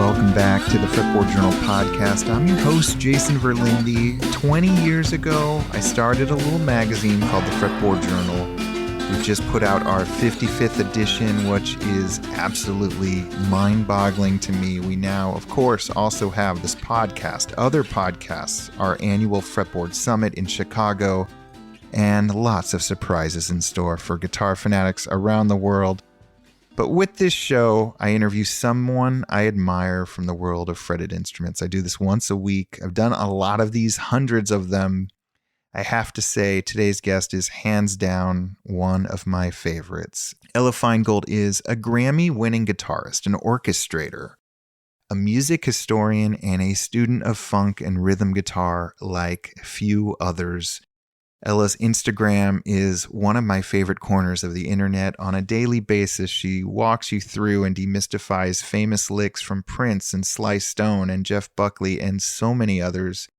welcome back to the Fretboard Journal podcast. I'm your host, Jason Verlinde. 20 years ago, I started a little magazine called the Fretboard Journal. We've just put out our 55th edition, which is absolutely mind-boggling to me. We now, of course, also have this podcast, other podcasts, our annual Fretboard Summit in Chicago, and lots of surprises in store for guitar fanatics around the world. But with this show, I interview someone I admire from the world of fretted instruments. I do this once a week. I've done a lot of these, hundreds of them. I have to say, today's guest is hands down one of my favorites. Ella Feingold is a Grammy-winning guitarist, an orchestrator, a music historian, and a student of funk and rhythm guitar like few others. Ella's Instagram is one of my favorite corners of the internet. On a daily basis, she walks you through and demystifies famous licks from Prince and Sly Stone and Jeff Buckley and so many others.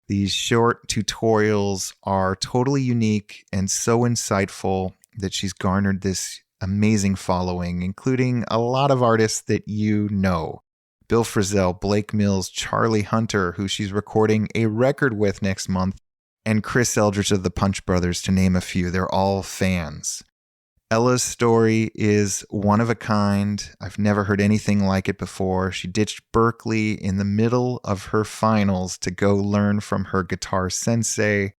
These short tutorials are totally unique and so insightful that she's garnered this amazing following, including a lot of artists that you know. Bill Frisell, Blake Mills, Charlie Hunter, who she's recording a record with next month, and Chris Eldridge of the Punch Brothers, to name a few. They're all fans. Ella's story is one of a kind. I've never heard anything like it before. She ditched Berkeley in the middle of her finals to go learn from her guitar sensei.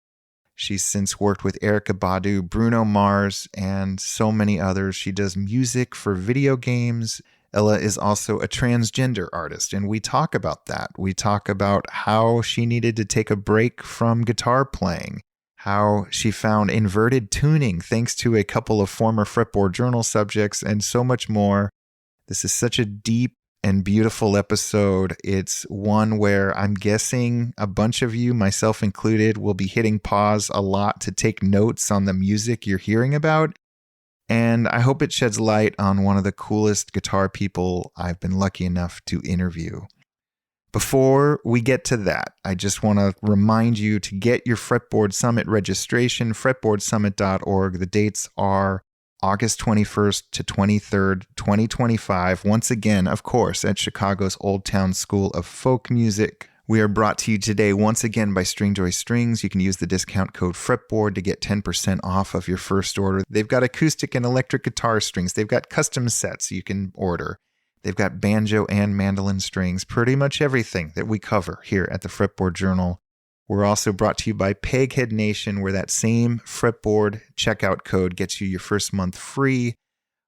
She's since worked with Erykah Badu, Bruno Mars, and so many others. She does music for video games. Ella is also a transgender artist, and we talk about that. We talk about how she needed to take a break from guitar playing, how she found inverted tuning thanks to a couple of former Fretboard Journal subjects, and so much more. This is such a deep and beautiful episode. It's one where I'm guessing a bunch of you, myself included, will be hitting pause a lot to take notes on the music you're hearing about. And I hope it sheds light on one of the coolest guitar people I've been lucky enough to interview. Before we get to that, I just want to remind you to get your Fretboard Summit registration, fretboardsummit.org. The dates are August 21st to 23rd, 2025. Once again, of course, at Chicago's Old Town School of Folk Music. We are brought to you today once again by Stringjoy Strings. You can use the discount code FRETBOARD to get 10% off of your first order. They've got acoustic and electric guitar strings. They've got custom sets you can order. They've got banjo and mandolin strings, pretty much everything that we cover here at the Fretboard Journal. We're also brought to you by Peghead Nation, where that same Fretboard checkout code gets you your first month free.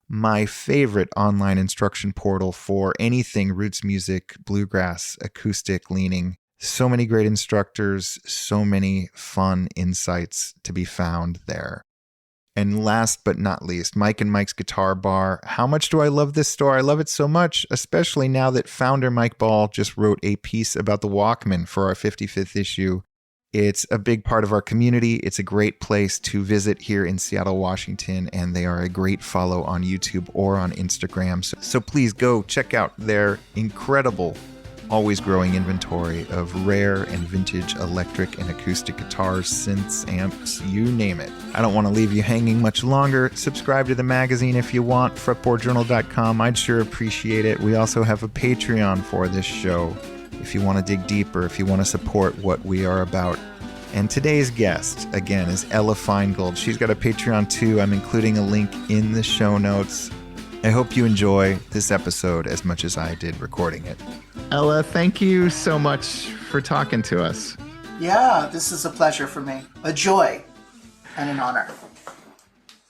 My favorite online instruction portal for anything roots music, bluegrass, acoustic leaning. So many great instructors, so many fun insights to be found there. And last but not least, Mike and Mike's Guitar Bar. How much do I love this store? I love it so much, especially now that founder Mike Ball just wrote a piece about the Walkman for our 55th issue. It's a big part of our community. It's a great place to visit here in Seattle, Washington, and they are a great follow on YouTube or on Instagram. So please go check out their incredible, always growing inventory of rare and vintage electric and acoustic guitars, synths, amps, you name it. I don't want to leave you hanging much longer. Subscribe to the magazine if you want, fretboardjournal.com. I'd sure appreciate it. We also have a Patreon for this show, if you want to dig deeper, if you want to support what we are about. And today's guest, again, is Ella Feingold. She's got a Patreon too. I'm including a link in the show notes. I hope you enjoy this episode as much as I did recording it. Ella, thank you so much for talking to us. Yeah, this is a pleasure for me. A joy and an honor.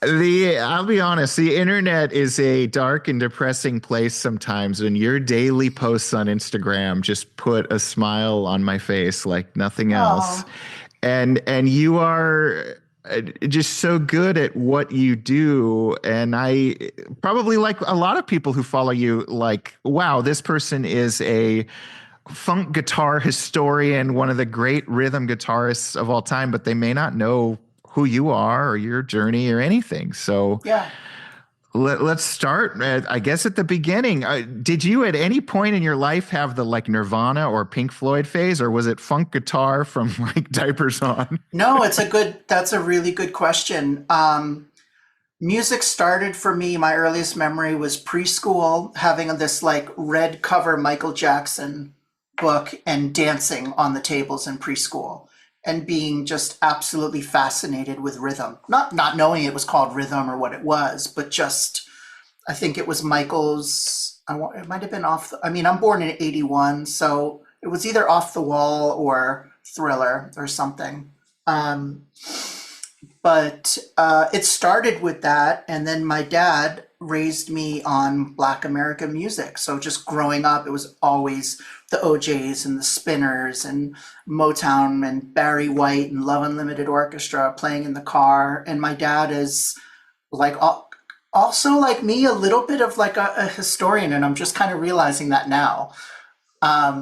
I'll be honest, the internet is a dark and depressing place sometimes, and your daily posts on Instagram just put a smile on my face like nothing else. And you are just so good at what you do. And I probably, like a lot of people who follow you, like, wow, this person is a funk guitar historian, one of the great rhythm guitarists of all time, but they may not know who you are or your journey or anything. So yeah, let's start, I guess, at the beginning. Did you at any point in your life have the like Nirvana or Pink Floyd phase, or was it funk guitar from like Diapers On? No, that's a really good question. Music started for me, my earliest memory was preschool, having this like red cover Michael Jackson book and dancing on the tables in preschool and being just absolutely fascinated with rhythm. Not knowing it was called rhythm or what it was, but just I think it was Michael's. It might have been I'm born in '81, so it was either Off the Wall or Thriller or something. But it started with that, and then my dad raised me on Black American music. So just growing up, it was always the OJs and the Spinners and Motown and Barry White and Love Unlimited Orchestra playing in the car. And my dad is like also like me, a little bit of like a historian, and I'm just kind of realizing that now,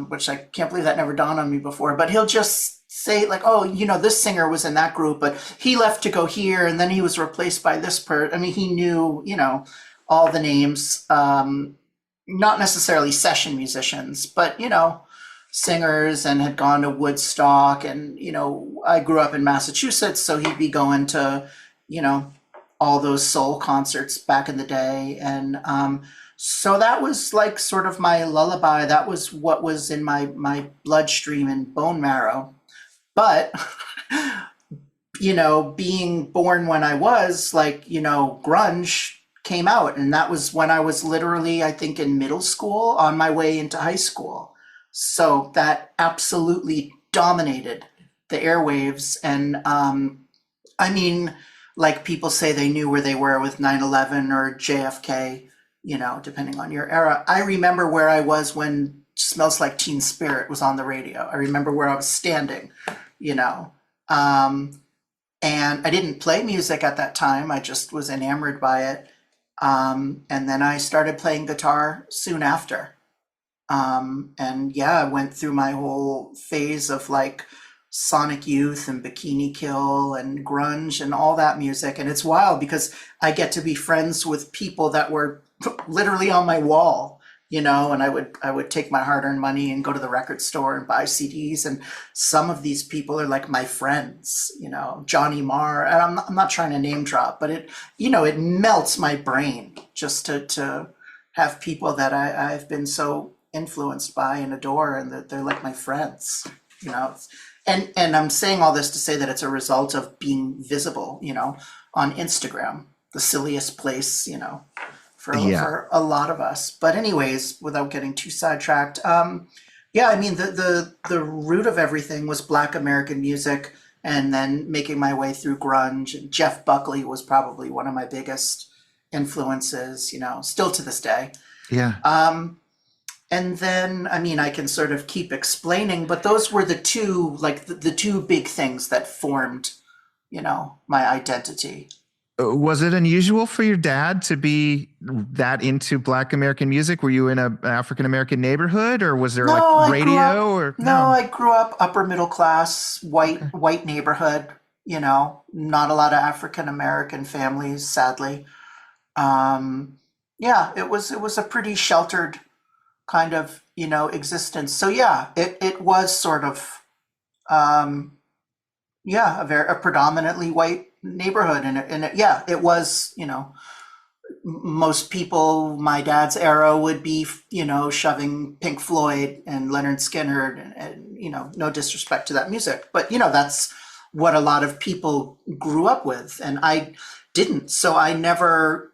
which I can't believe that never dawned on me before. But he'll just say like, oh, this singer was in that group, but he left to go here, and then he was replaced by this person. I mean, he knew, all the names, not necessarily session musicians, but, singers, and had gone to Woodstock. And, I grew up in Massachusetts, so he'd be going to, all those soul concerts back in the day. And so that was like sort of my lullaby. That was what was in my bloodstream and bone marrow. But, being born when I was like, grunge came out. And that was when I was literally, I think, in middle school on my way into high school. So that absolutely dominated the airwaves. And like people say they knew where they were with 9/11 or JFK, depending on your era. I remember where I was when Smells Like Teen Spirit was on the radio. I remember where I was standing. And I didn't play music at that time. I just was enamored by it. And then I started playing guitar soon after. And yeah, I went through my whole phase of like Sonic Youth and Bikini Kill and grunge and all that music. And it's wild because I get to be friends with people that were literally on my wall. And I would take my hard-earned money and go to the record store and buy CDs. And some of these people are like my friends, Johnny Marr. And I'm not trying to name drop, but it melts my brain just to have people that I've been so influenced by and adore, and that they're like my friends, And I'm saying all this to say that it's a result of being visible, on Instagram, the silliest place, for a lot of us. But anyways, without getting too sidetracked, the root of everything was Black American music, and then making my way through grunge. And Jeff Buckley was probably one of my biggest influences, still to this day. Yeah. And then, I can sort of keep explaining, but those were the two, like the two big things that formed, my identity. Was it unusual for your dad to be that into Black American music? Were you in an African-American neighborhood, or was there radio? I grew up upper middle class, white neighborhood, not a lot of African-American families, sadly. It was a pretty sheltered kind of, existence. So yeah, it was sort of, a predominantly white neighborhood. And it was, most people my dad's era would be, shoving Pink Floyd and Leonard Skinner and no disrespect to that music, but that's what a lot of people grew up with. And I didn't. So I never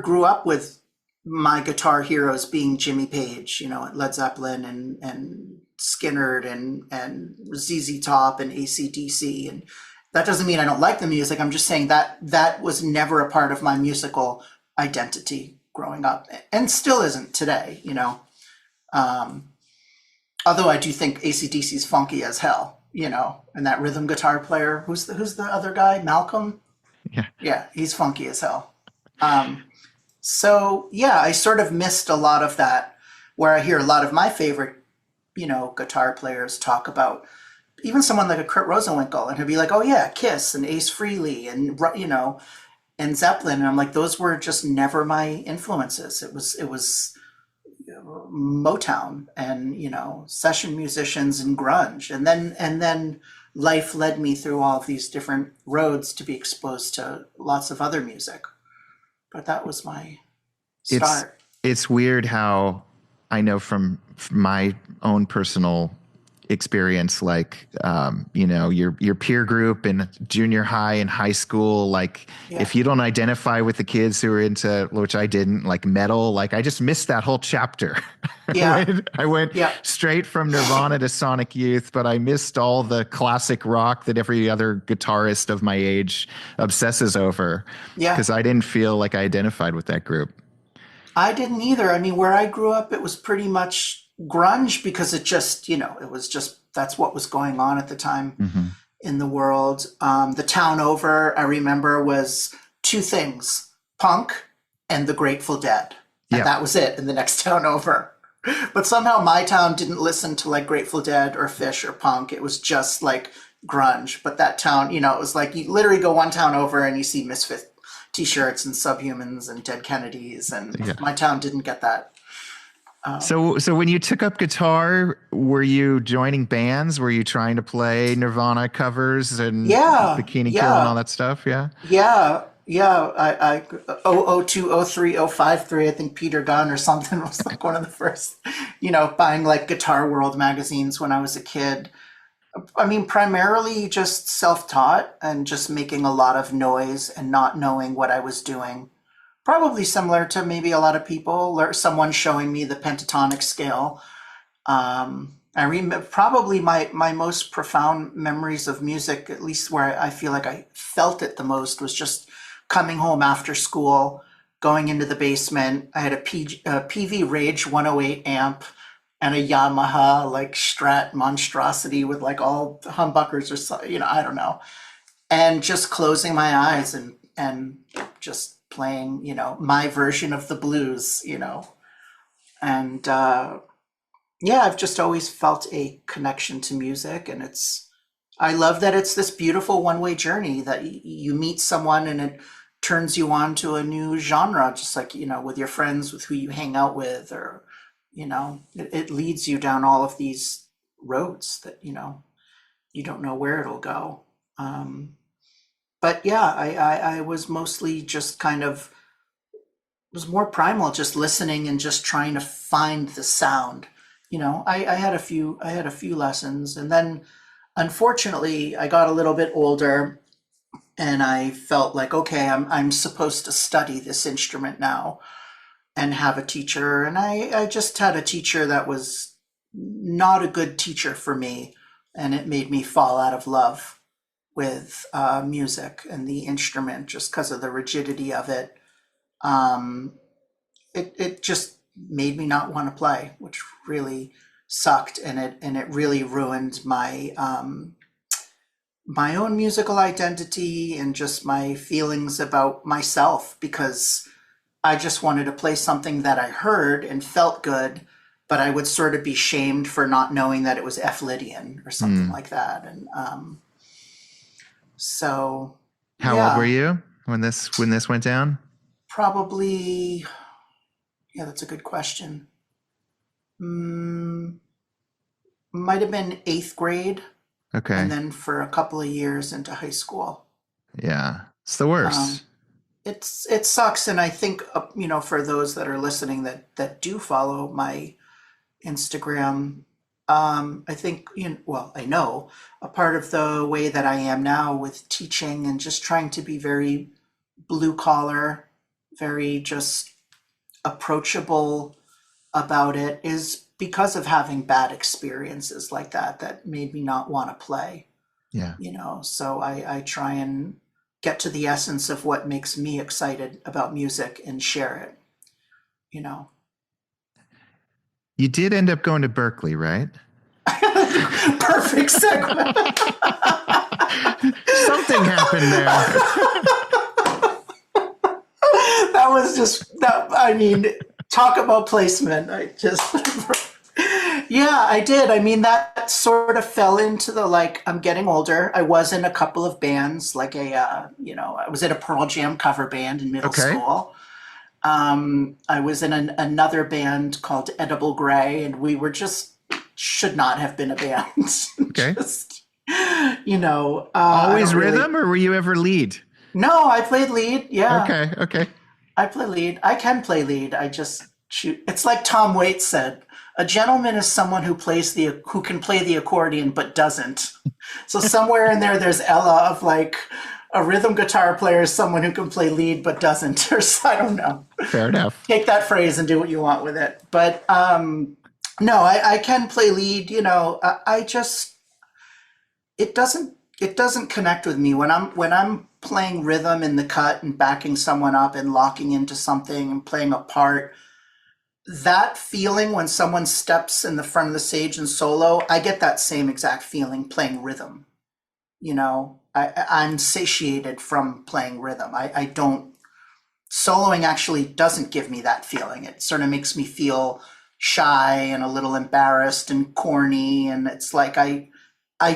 grew up with my guitar heroes being Jimmy Page, Led Zeppelin and Skinner and ZZ Top and AC/DC. And that doesn't mean I don't like the music. I'm just saying that was never a part of my musical identity growing up, and still isn't today, although I do think AC/DC's funky as hell, and that rhythm guitar player, who's the other guy, Malcolm? Yeah, he's funky as hell. So yeah, I sort of missed a lot of that, where I hear a lot of my favorite, guitar players talk about even someone like a Kurt Rosenwinkel, and he'd be like, oh yeah, Kiss and Ace Frehley and, and Zeppelin. And I'm like, those were just never my influences. It was Motown and, session musicians and grunge. And then life led me through all of these different roads to be exposed to lots of other music. but that was my It's start. it's weird how I know from my own personal experience, like your peer group in junior high and high school, like Yeah. if you don't identify with the kids who are into, which I didn't, like metal, like I just missed that whole chapter. Yeah. I went Yeah. straight from Nirvana to Sonic Youth, but I missed all the classic rock that every other guitarist of my age obsesses over, Yeah. because I didn't feel like I identified with that group. I didn't either. I mean, where I grew up, it was pretty much grunge because it just, it was just, that's what was going on at the time Hmm. in the world. The town over, I remember, was two things: punk and the Grateful Dead. And Yeah. that was it in the next town over. But somehow my town didn't listen to like Grateful Dead or Fish or punk. It was just like grunge. But that town, it was like you literally go one town over and you see Misfit t-shirts and Subhumans and Dead Kennedys. And Yeah. my town didn't get that. So when you took up guitar, were you joining bands? Were you trying to play Nirvana covers and Yeah, Bikini Kill and all yeah, that stuff? Yeah. yeah, yeah. I 002, 03, 053, I think Peter Gunn or something was like one of the first, buying like Guitar World magazines when I was a kid. I mean, primarily just self-taught and just making a lot of noise and not knowing what I was doing. Probably similar to maybe a lot of people, or someone showing me the pentatonic scale. I remember probably my most profound memories of music, at least where I feel like I felt it the most, was just coming home after school, going into the basement. I had a PV Rage 108 amp and a Yamaha like Strat monstrosity with like all humbuckers or so, I don't know, and just closing my eyes and just playing, my version of the blues, and yeah, I've just always felt a connection to music, and I love that it's this beautiful one-way journey that you meet someone and it turns you on to a new genre, just like, with your friends, with who you hang out with, or, it leads you down all of these roads that, you don't know where it'll go. Um, but yeah, I was mostly just kind of, was more primal, just listening and just trying to find the sound. I had a few lessons, and then unfortunately I got a little bit older and I felt like, okay, I'm supposed to study this instrument now and have a teacher. And I just had a teacher that was not a good teacher for me, and it made me fall out of love with music and the instrument just because of the rigidity of it. Um, it just made me not want to play, which really sucked, and it really ruined my own musical identity and just my feelings about myself, because I just wanted to play something that I heard and felt good, but I would sort of be shamed for not knowing that it was F Lydian or something Mm. like that. And so How old were yeah, you when this went down? probably, yeah, that's a good question. Mm, might have been eighth grade, and Okay. then for a couple of years into high school. Yeah. It's the Um, worst. it sucks, and I think for those that are listening that do follow my Instagram, I think well, I know a part of the way that I am now with teaching and just trying to be very blue collar, very just approachable about it, is because of having bad experiences like that made me not want to play. Yeah. So I try and get to the essence of what makes me excited about music and share it, you know. You did end up going to Berkeley, right? Perfect segue. Something happened there. That was just that. I mean, talk about placement. I just, yeah, I did. I mean, that sort of fell into the like, I'm getting older. I was in a couple of bands, like I was in a Pearl Jam cover band in middle Okay. school. I was in another band called Edible Gray, and we were just should not have been a band. Okay. Just, I Always don't really. rhythm, or were you ever lead? No, I played lead. Yeah. Okay. I play lead. I can play lead. I just shoot. It's like Tom Waits said, a gentleman is someone who can play the accordion but doesn't. So somewhere in there, there's Ella of like a rhythm guitar player is someone who can play lead but doesn't. Or I don't know. Fair enough. Take that phrase and do what you want with it. But no, I can play lead. I just it doesn't connect with me when I'm playing rhythm in the cut and backing someone up and locking into something and playing a part. That feeling when someone steps in the front of the stage and solo, I get that same exact feeling playing rhythm. I'm satiated from playing rhythm. I don't soloing actually doesn't give me that feeling. It sort of makes me feel shy and a little embarrassed and corny, and it's like I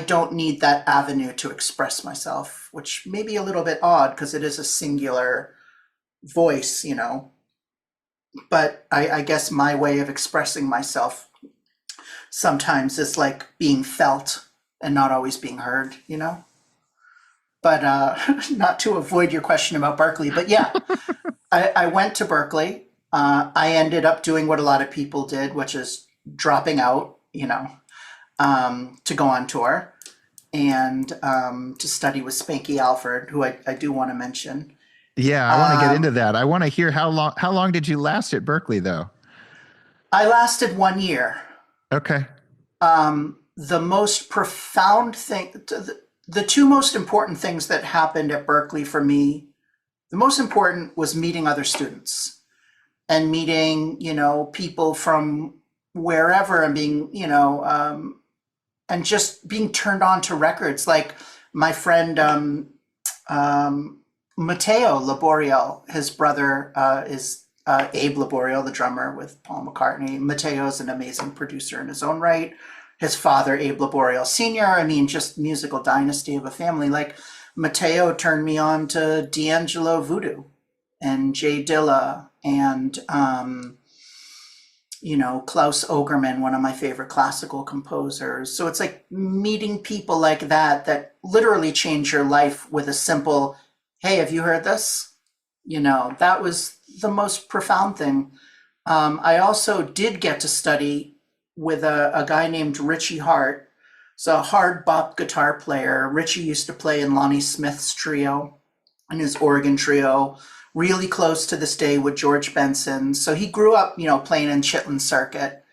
don't need that avenue to express myself, which may be a little bit odd because it is a singular voice. But I guess my way of expressing myself sometimes is like being felt and not always being heard. But not to avoid your question about Berkeley, but yeah, I went to Berkeley. I ended up doing what a lot of people did, which is dropping out, to go on tour and to study with Spanky Alfred, who I do want to mention. Yeah, I want to get into that. I want to hear how long did you last at Berkeley though? I lasted 1 year. Okay. The most profound thing, the two most important things that happened at Berkeley for me, the most important was meeting other students and meeting, people from wherever and being, and just being turned on to records. Like my friend Matteo Laboriel, his brother is Abe Laboriel, the drummer with Paul McCartney. Matteo is an amazing producer in his own right. His father, Abe Laboriel Sr., I mean, just musical dynasty of a family. Like Matteo turned me on to D'Angelo Voodoo and Jay Dilla and Klaus Ogerman, one of my favorite classical composers. So it's like meeting people like that literally change your life with a simple, hey, have you heard this? That was the most profound thing. I also did get to study with a guy named Richie Hart. So a hard bop guitar player. Richie used to play in Lonnie Smith's trio and his organ trio, really close to this day with George Benson. So he grew up, playing in Chitlin Circuit.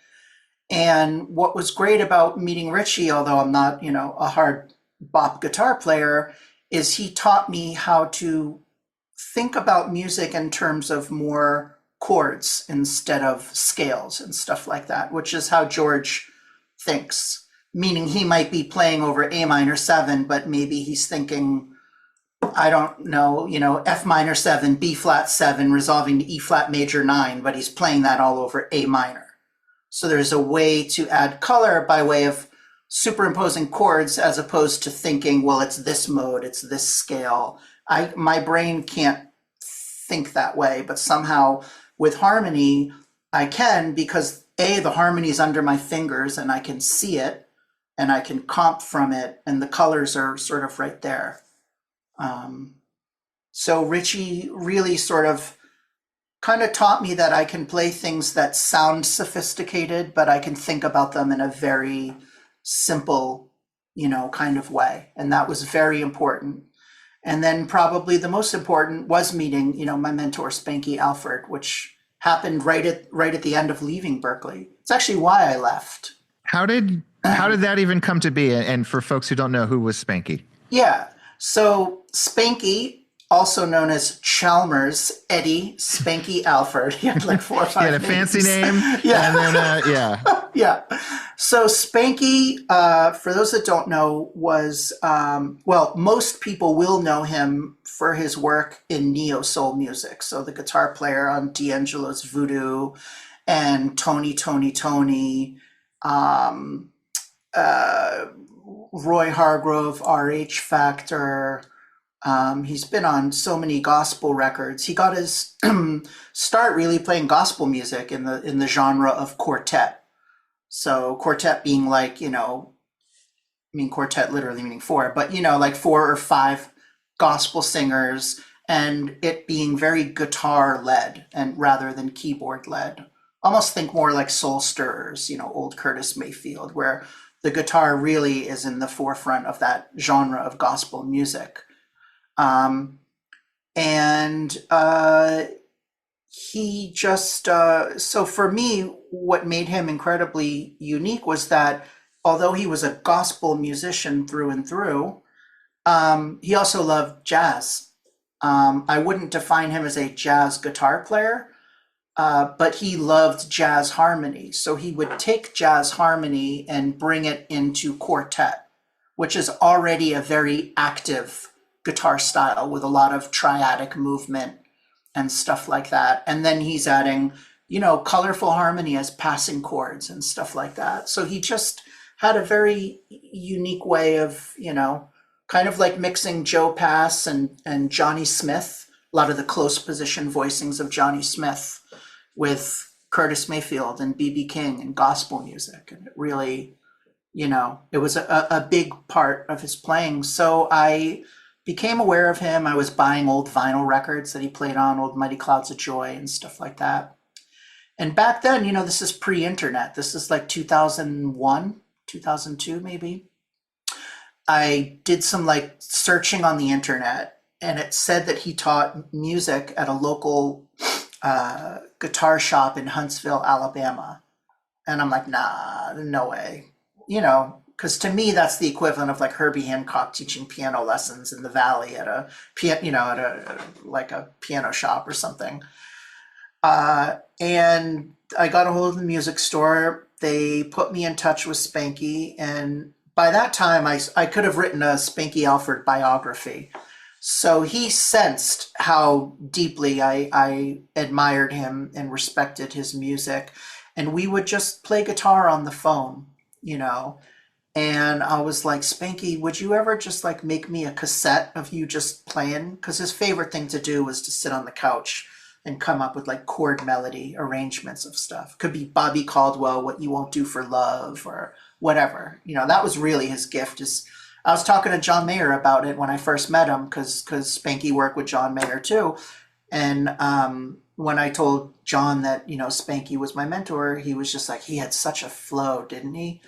And what was great about meeting Richie, although I'm not, a hard bop guitar player, is he taught me how to think about music in terms of more chords instead of scales and stuff like that, which is how George thinks. Meaning he might be playing over A minor 7, but maybe he's thinking, I don't know, F minor 7, B flat 7, resolving to E flat major 9, but he's playing that all over A minor. So there's a way to add color by way of superimposing chords as opposed to thinking, well, it's this mode, it's this scale. My brain can't think that way, but somehow with harmony, I can, because the harmony's under my fingers and I can see it and I can comp from it and the colors are sort of right there. So Richie really sort of kind of taught me that I can play things that sound sophisticated, but I can think about them in a very simple, kind of way. And that was very important. And then probably the most important was meeting, my mentor, Spanky Alfred, which happened right at the end of leaving Berkeley. It's actually why I left. How did that even come to be? And for folks who don't know, who was Spanky? Yeah. So Spanky, also known as Chalmers Eddie Spanky Alfred. He had like 4 or 5 He had a names. fancy name. Yeah. And then, yeah. Yeah. So Spanky, for those that don't know, was, most people will know him for his work in neo-soul music. So the guitar player on D'Angelo's Voodoo and Tony, Roy Hargrove, RH Factor. He's been on so many gospel records. He got his start really playing gospel music in the genre of quartet. So quartet being like, quartet literally meaning four, but like 4 or 5 gospel singers and it being very guitar led and rather than keyboard led. Almost think more like Soul Stirrers, old Curtis Mayfield, where the guitar really is in the forefront of that genre of gospel music. Um, and he just, so for me, what made him incredibly unique was that although he was a gospel musician through and through, he also loved jazz. I wouldn't define him as a jazz guitar player, but he loved jazz harmony. So he would take jazz harmony and bring it into quartet, which is already a very active guitar style with a lot of triadic movement and stuff like that. And then he's adding, colorful harmony as passing chords and stuff like that. So he just had a very unique way of, kind of like mixing Joe Pass and Johnny Smith, a lot of the close position voicings of Johnny Smith with Curtis Mayfield and B.B. King and gospel music. And it really, it was a big part of his playing. So I became aware of him. I was buying old vinyl records that he played on, old Mighty Clouds of Joy and stuff like that. And back then, this is pre-internet. This is like 2001, 2002 maybe. I did some like searching on the internet, and it said that he taught music at a local guitar shop in Huntsville, Alabama. And I'm like, nah, no way. Because to me, that's the equivalent of like Herbie Hancock teaching piano lessons in the Valley at a piano shop or something. And I got a hold of the music store. They put me in touch with Spanky, and by that time, I could have written a Spanky Alfred biography. So he sensed how deeply I admired him and respected his music. And we would just play guitar on the phone, And I was like, Spanky, would you ever just like make me a cassette of you just playing? Because his favorite thing to do was to sit on the couch and come up with like chord melody arrangements of stuff. Could be Bobby Caldwell, What You Won't Do for Love, or whatever. That was really his gift. I was talking to John Mayer about it when I first met him, because Spanky worked with John Mayer too. And when I told John that, Spanky was my mentor, he was just like, he had such a flow, didn't he?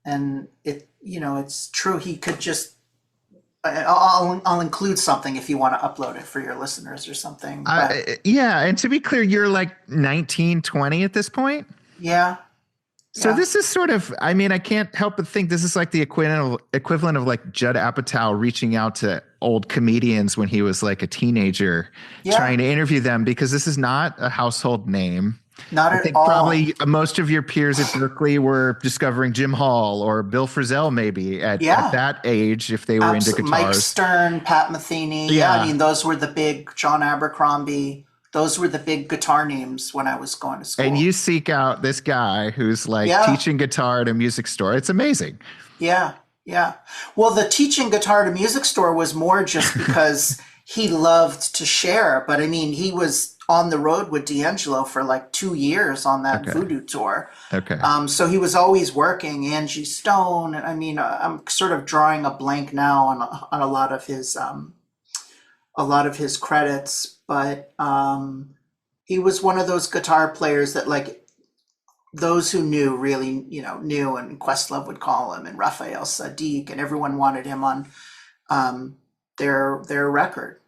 And it's true. He could just, I'll include something if you want to upload it for your listeners or something. But, yeah. And to be clear, you're like 19, 20 at this point? Yeah. So this is sort of, I can't help but think this is like the equivalent of like Judd Apatow reaching out to old comedians when he was like a teenager, trying to interview them, because this is not a household name. Not I at think all. probably most of your peers at Berkeley were discovering Jim Hall or Bill Frisell maybe at that age, if they were into guitars. Mike Stern, Pat Metheny. Yeah, those were the big, John Abercrombie. Those were the big guitar names when I was going to school. And you seek out this guy who's like teaching guitar at a music store. It's amazing. Yeah. Well, the teaching guitar at a music store was more just because he loved to share. But he was on the road with D'Angelo for like 2 years on that Voodoo tour. Okay. So he was always working. Angie Stone. I'm sort of drawing a blank now on a lot of his credits, but he was one of those guitar players that like those who knew really, knew, and Questlove would call him, and Raphael Sadiq, and everyone wanted him on their record,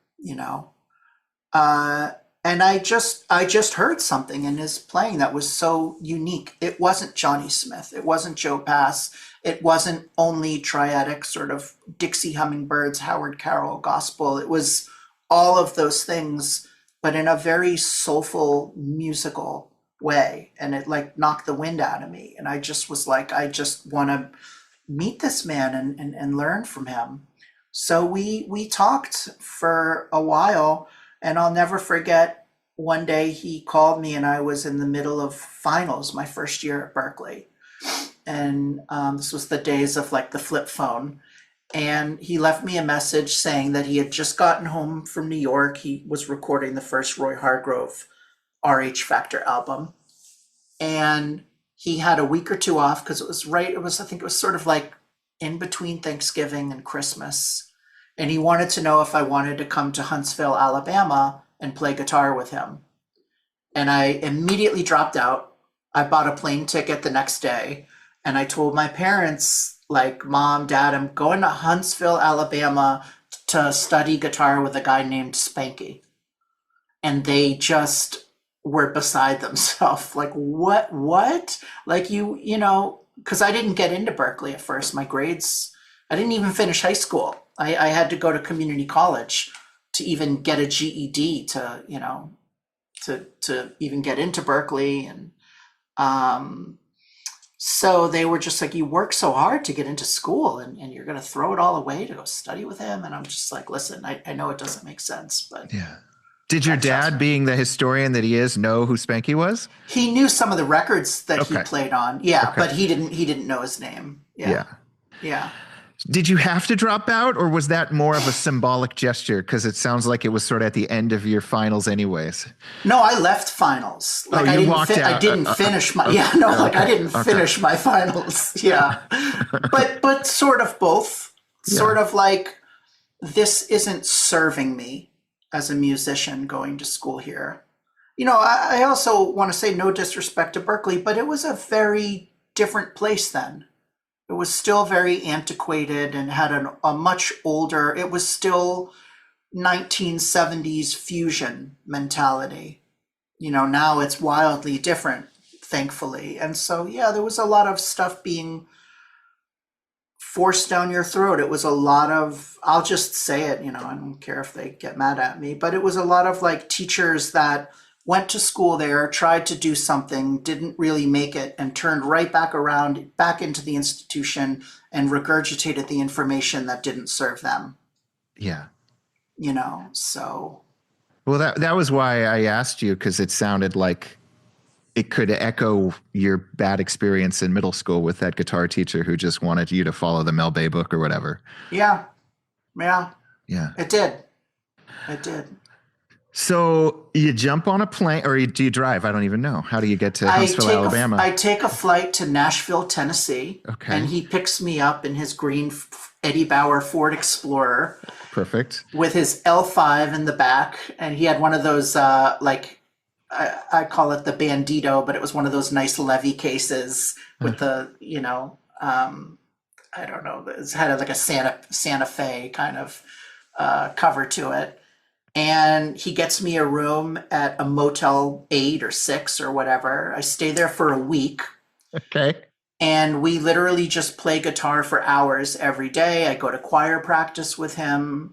and I just heard something in his playing that was so unique. It wasn't Johnny Smith. It wasn't Joe Pass. It wasn't only triadic sort of Dixie Hummingbirds, Howard Carroll gospel. It was all of those things, but in a very soulful, musical way. And it like knocked the wind out of me. And I just was like, I just want to meet this man and learn from him. So we talked for a while, and I'll never forget, one day he called me, and I was in the middle of finals my first year at Berkeley. And this was the days of like the flip phone. And he left me a message saying that he had just gotten home from New York. He was recording the first Roy Hargrove RH Factor album. And he had a week or two off because I think it was sort of like in between Thanksgiving and Christmas. And he wanted to know if I wanted to come to Huntsville, Alabama and play guitar with him. And I immediately dropped out. I bought a plane ticket the next day, and I told my parents, like, Mom, Dad, I'm going to Huntsville, Alabama to study guitar with a guy named Spanky. And they just were beside themselves. Like, what? Like, you know, because I didn't get into Berkeley at first. My grades, I didn't even finish high school. I had to go to community college to even get a GED to, you know, to even get into Berkeley. And so they were just like, you work so hard to get into school and you're going to throw it all away to go study with him. And I'm just like, listen, I know it doesn't make sense, but yeah. Did your dad, being the historian that he is, know who Spanky was? He knew some of the records that he played on. Yeah. Okay. But he didn't know his name. Yeah. Did you have to drop out, or was that more of a symbolic gesture? Because it sounds like it was sort of at the end of your finals anyways. No, I left finals. Like, you walked out. I didn't finish my, I didn't finish my finals. Yeah. but sort of both. Sort of like, this isn't serving me as a musician going to school here. You know, I also want to say, no disrespect to Berkeley, but it was a very different place then. It was still very antiquated and had a much older, it was still 1970s fusion mentality. You know, now it's wildly different, thankfully. And so, yeah, there was a lot of stuff being forced down your throat. It was a lot of, I'll just say it, you know, I don't care if they get mad at me, but it was a lot of like teachers that went to school there, tried to do something, didn't really make it, and turned right back around, back into the institution and regurgitated the information that didn't serve them. Yeah. You know, so. Well, that was why I asked you, because it sounded like it could echo your bad experience in middle school with that guitar teacher who just wanted you to follow the Mel Bay book or whatever. Yeah. It did. So you jump on a plane, or do you drive? I don't even know. How do you get to Huntsville, Alabama? I take a flight to Nashville, Tennessee. Okay. And he picks me up in his green Eddie Bauer Ford Explorer. Perfect. With his L5 in the back. And he had one of those, I call it the Bandito, but it was one of those nice Levy cases with the, you know, I don't know, it had like a Santa Fe kind of cover to it. And he gets me a room at a Motel 8 or 6 or whatever. I stay there for a week. Okay. And we literally just play guitar for hours every day. I go to choir practice with him.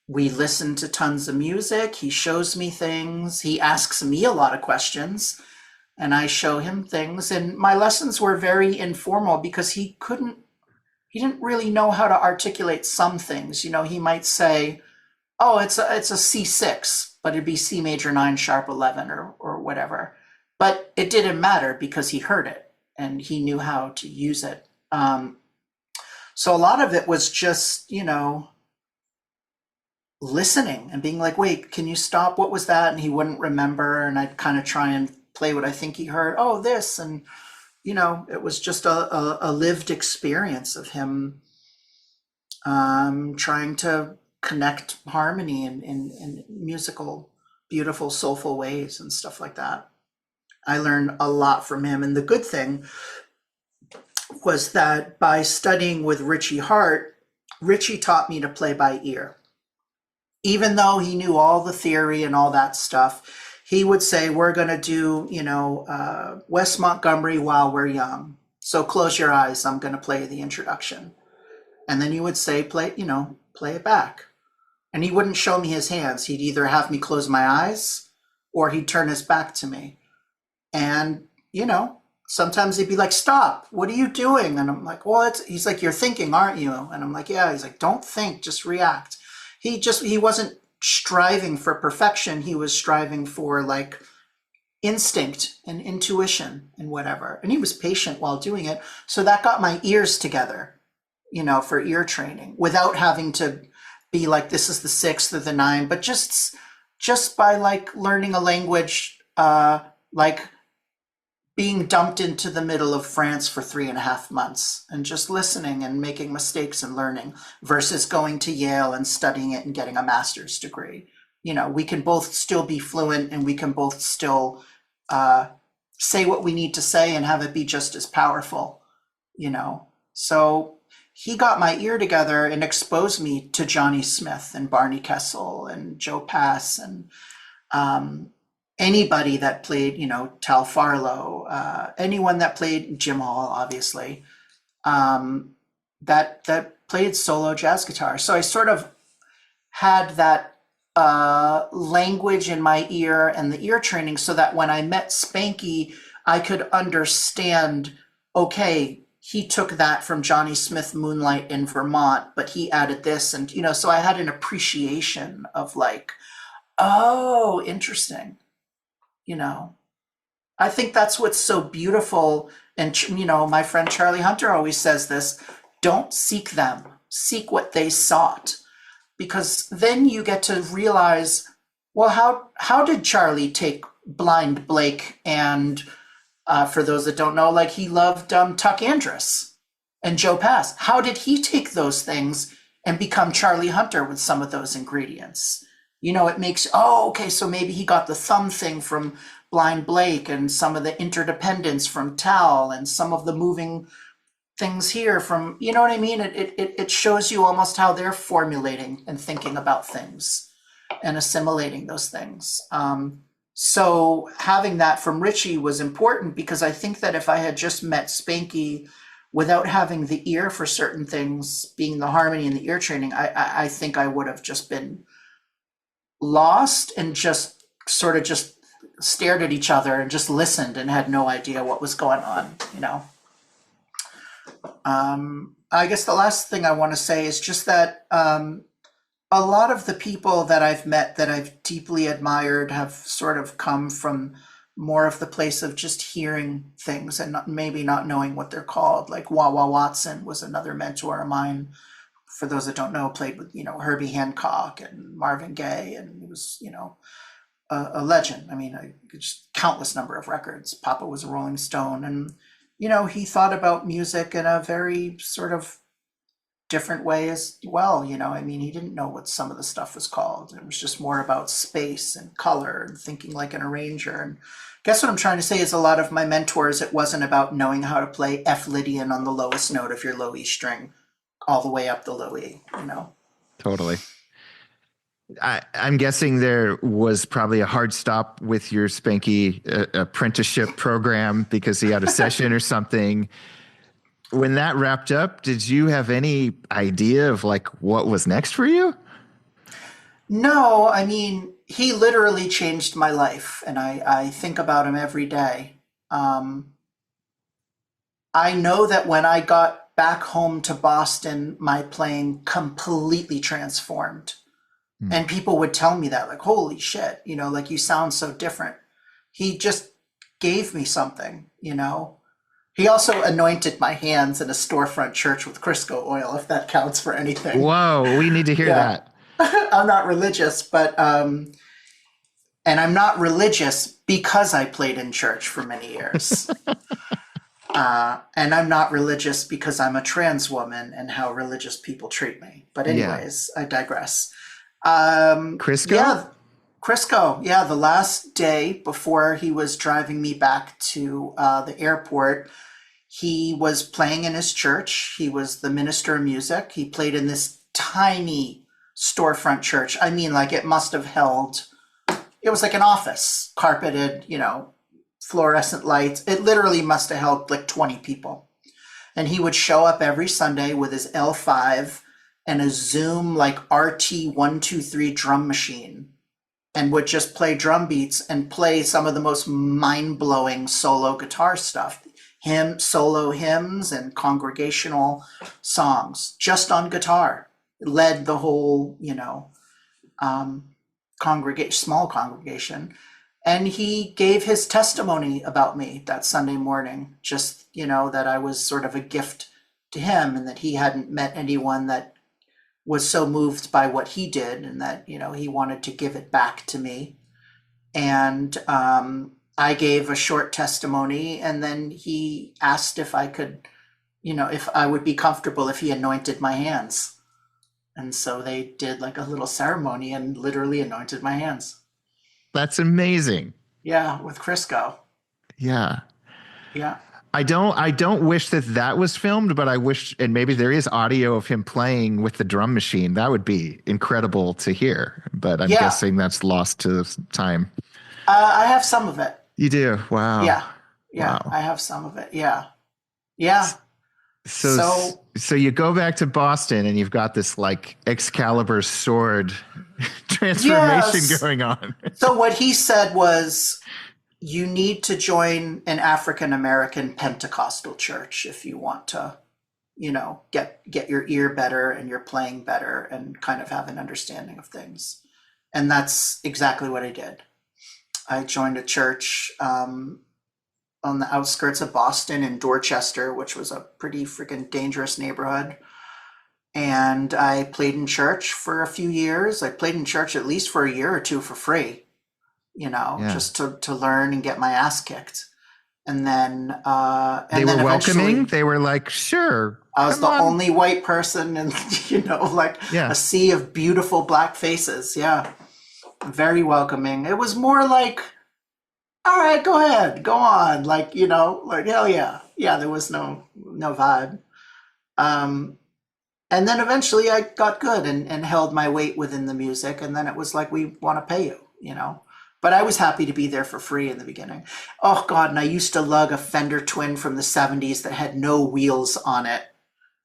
We listen to tons of music. He shows me things. He asks me a lot of questions, and I show him things. And my lessons were very informal because he didn't really know how to articulate some things. You know, he might say, oh, it's a C6, but it'd be C major 9 sharp 11 or whatever. But it didn't matter because he heard it and he knew how to use it. So a lot of it was just, you know, listening and being like, wait, can you stop? What was that? And he wouldn't remember. And I'd kind of try and play what I think he heard. Oh, this. And, you know, it was just a lived experience of him trying to connect harmony in musical, beautiful, soulful ways and stuff like that. I learned a lot from him. And the good thing was that by studying with Richie Hart, Richie taught me to play by ear. Even though he knew all the theory and all that stuff, he would say, we're going to do, you know, Wes Montgomery While We're Young. So close your eyes. I'm going to play the introduction. And then he would say, play it back. And he wouldn't show me his hands. He'd either have me close my eyes or he'd turn his back to me. And, you know, sometimes he'd be like, stop, what are you doing? And I'm like, well, he's like, you're thinking, aren't you? And I'm like, yeah. He's like, don't think, just react. He wasn't striving for perfection. He was striving for like instinct and intuition and whatever. And he was patient while doing it. So that got my ears together, you know, for ear training without having to be like, this is the 6th or the 9, but just by like learning a language, like being dumped into the middle of France for 3.5 months and just listening and making mistakes and learning versus going to Yale and studying it and getting a master's degree. We can both still be fluent and we can both still say what we need to say and have it be just as powerful, So he got my ear together and exposed me to Johnny Smith and Barney Kessel and Joe Pass and anybody that played, Tal Farlow, anyone that played Jim Hall, obviously, that played solo jazz guitar. So I sort of had that language in my ear and the ear training so that when I met Spanky, I could understand, okay, he took that from Johnny Smith Moonlight in Vermont, but he added this. And, so I had an appreciation of like, oh, interesting. I think that's what's so beautiful. And, my friend Charlie Hunter always says this, don't seek them, seek what they sought. Because then you get to realize, well, how did Charlie take Blind Blake and for those that don't know, like he loved Tuck Andrus and Joe Pass. How did he take those things and become Charlie Hunter with some of those ingredients? It makes, okay, so maybe he got the thumb thing from Blind Blake and some of the interdependence from Tal and some of the moving things here from, you know what I mean? It shows you almost how they're formulating and thinking about things and assimilating those things. So having that from Richie was important because I think that if I had just met Spanky without having the ear for certain things, being the harmony and the ear training, I think I would have just been lost and just sort of just stared at each other and just listened and had no idea what was going on, I guess the last thing I want to say is just that a lot of the people that I've met that I've deeply admired have sort of come from more of the place of just hearing things and maybe not knowing what they're called. Like Wawa Watson was another mentor of mine. For those that don't know, played with, Herbie Hancock and Marvin Gaye, and he was, a legend. I mean, just countless number of records. Papa was a Rolling Stone, and, he thought about music in a very sort of different way as well. He didn't know what some of the stuff was called. It was just more about space and color and thinking like an arranger. And guess what I'm trying to say is a lot of my mentors, it wasn't about knowing how to play F Lydian on the lowest note of your low E string all the way up the low E, Totally. I'm guessing there was probably a hard stop with your Spanky apprenticeship program because he had a session or something. When that wrapped up, did you have any idea of like what was next for you? No, he literally changed my life, and I think about him every day. I know that when I got back home to Boston, my playing completely transformed. And people would tell me that, like, holy shit, like you sound so different. He just gave me something, He also anointed my hands in a storefront church with Crisco oil, if that counts for anything. Whoa, we need to hear that. I'm not religious, but, and I'm not religious because I played in church for many years. And I'm not religious because I'm a trans woman and how religious people treat me. But anyways, I digress. Crisco? Yeah, Crisco. Yeah, the last day before he was driving me back to the airport, he was playing in his church. He was the minister of music. He played in this tiny storefront church. Like it must have held, it was like an office, carpeted, fluorescent lights. It literally must have held like 20 people. And he would show up every Sunday with his L5 and a Zoom like RT123 drum machine and would just play drum beats and play some of the most mind-blowing solo guitar stuff. Solo hymns and congregational songs just on guitar. Led the whole, small congregation. And he gave his testimony about me that Sunday morning, just, that I was sort of a gift to him and that he hadn't met anyone that was so moved by what he did and that, he wanted to give it back to me. And I gave a short testimony, and then he asked if I could, if I would be comfortable if he anointed my hands. And so they did like a little ceremony and literally anointed my hands. That's amazing. Yeah, with Crisco. Yeah. Yeah. I don't wish that was filmed, but I wish, and maybe there is audio of him playing with the drum machine. That would be incredible to hear, but I'm Yeah. guessing that's lost to time. I have some of it. You do? Wow. Yeah. Yeah. Wow. I have some of it. Yeah. Yeah. So, So, so you go back to Boston and you've got this like Excalibur sword transformation yes. going on. So what he said was, you need to join an African American Pentecostal church if you want to, get your ear better and your playing better and kind of have an understanding of things. And that's exactly what I did. I joined a church on the outskirts of Boston in Dorchester, which was a pretty freaking dangerous neighborhood. And I played in church for a few years. I played in church at least for a year or two for free, just to learn and get my ass kicked. And then they were welcoming. They were like, sure. I was the only white person and, a sea of beautiful black faces. Yeah. Very welcoming. It was more like, all right, go ahead, go on. Hell yeah. Yeah, there was no vibe. And then eventually I got good and held my weight within the music. And then it was like, we want to pay you. But I was happy to be there for free in the beginning. Oh God, and I used to lug a Fender Twin from the 70s that had no wheels on it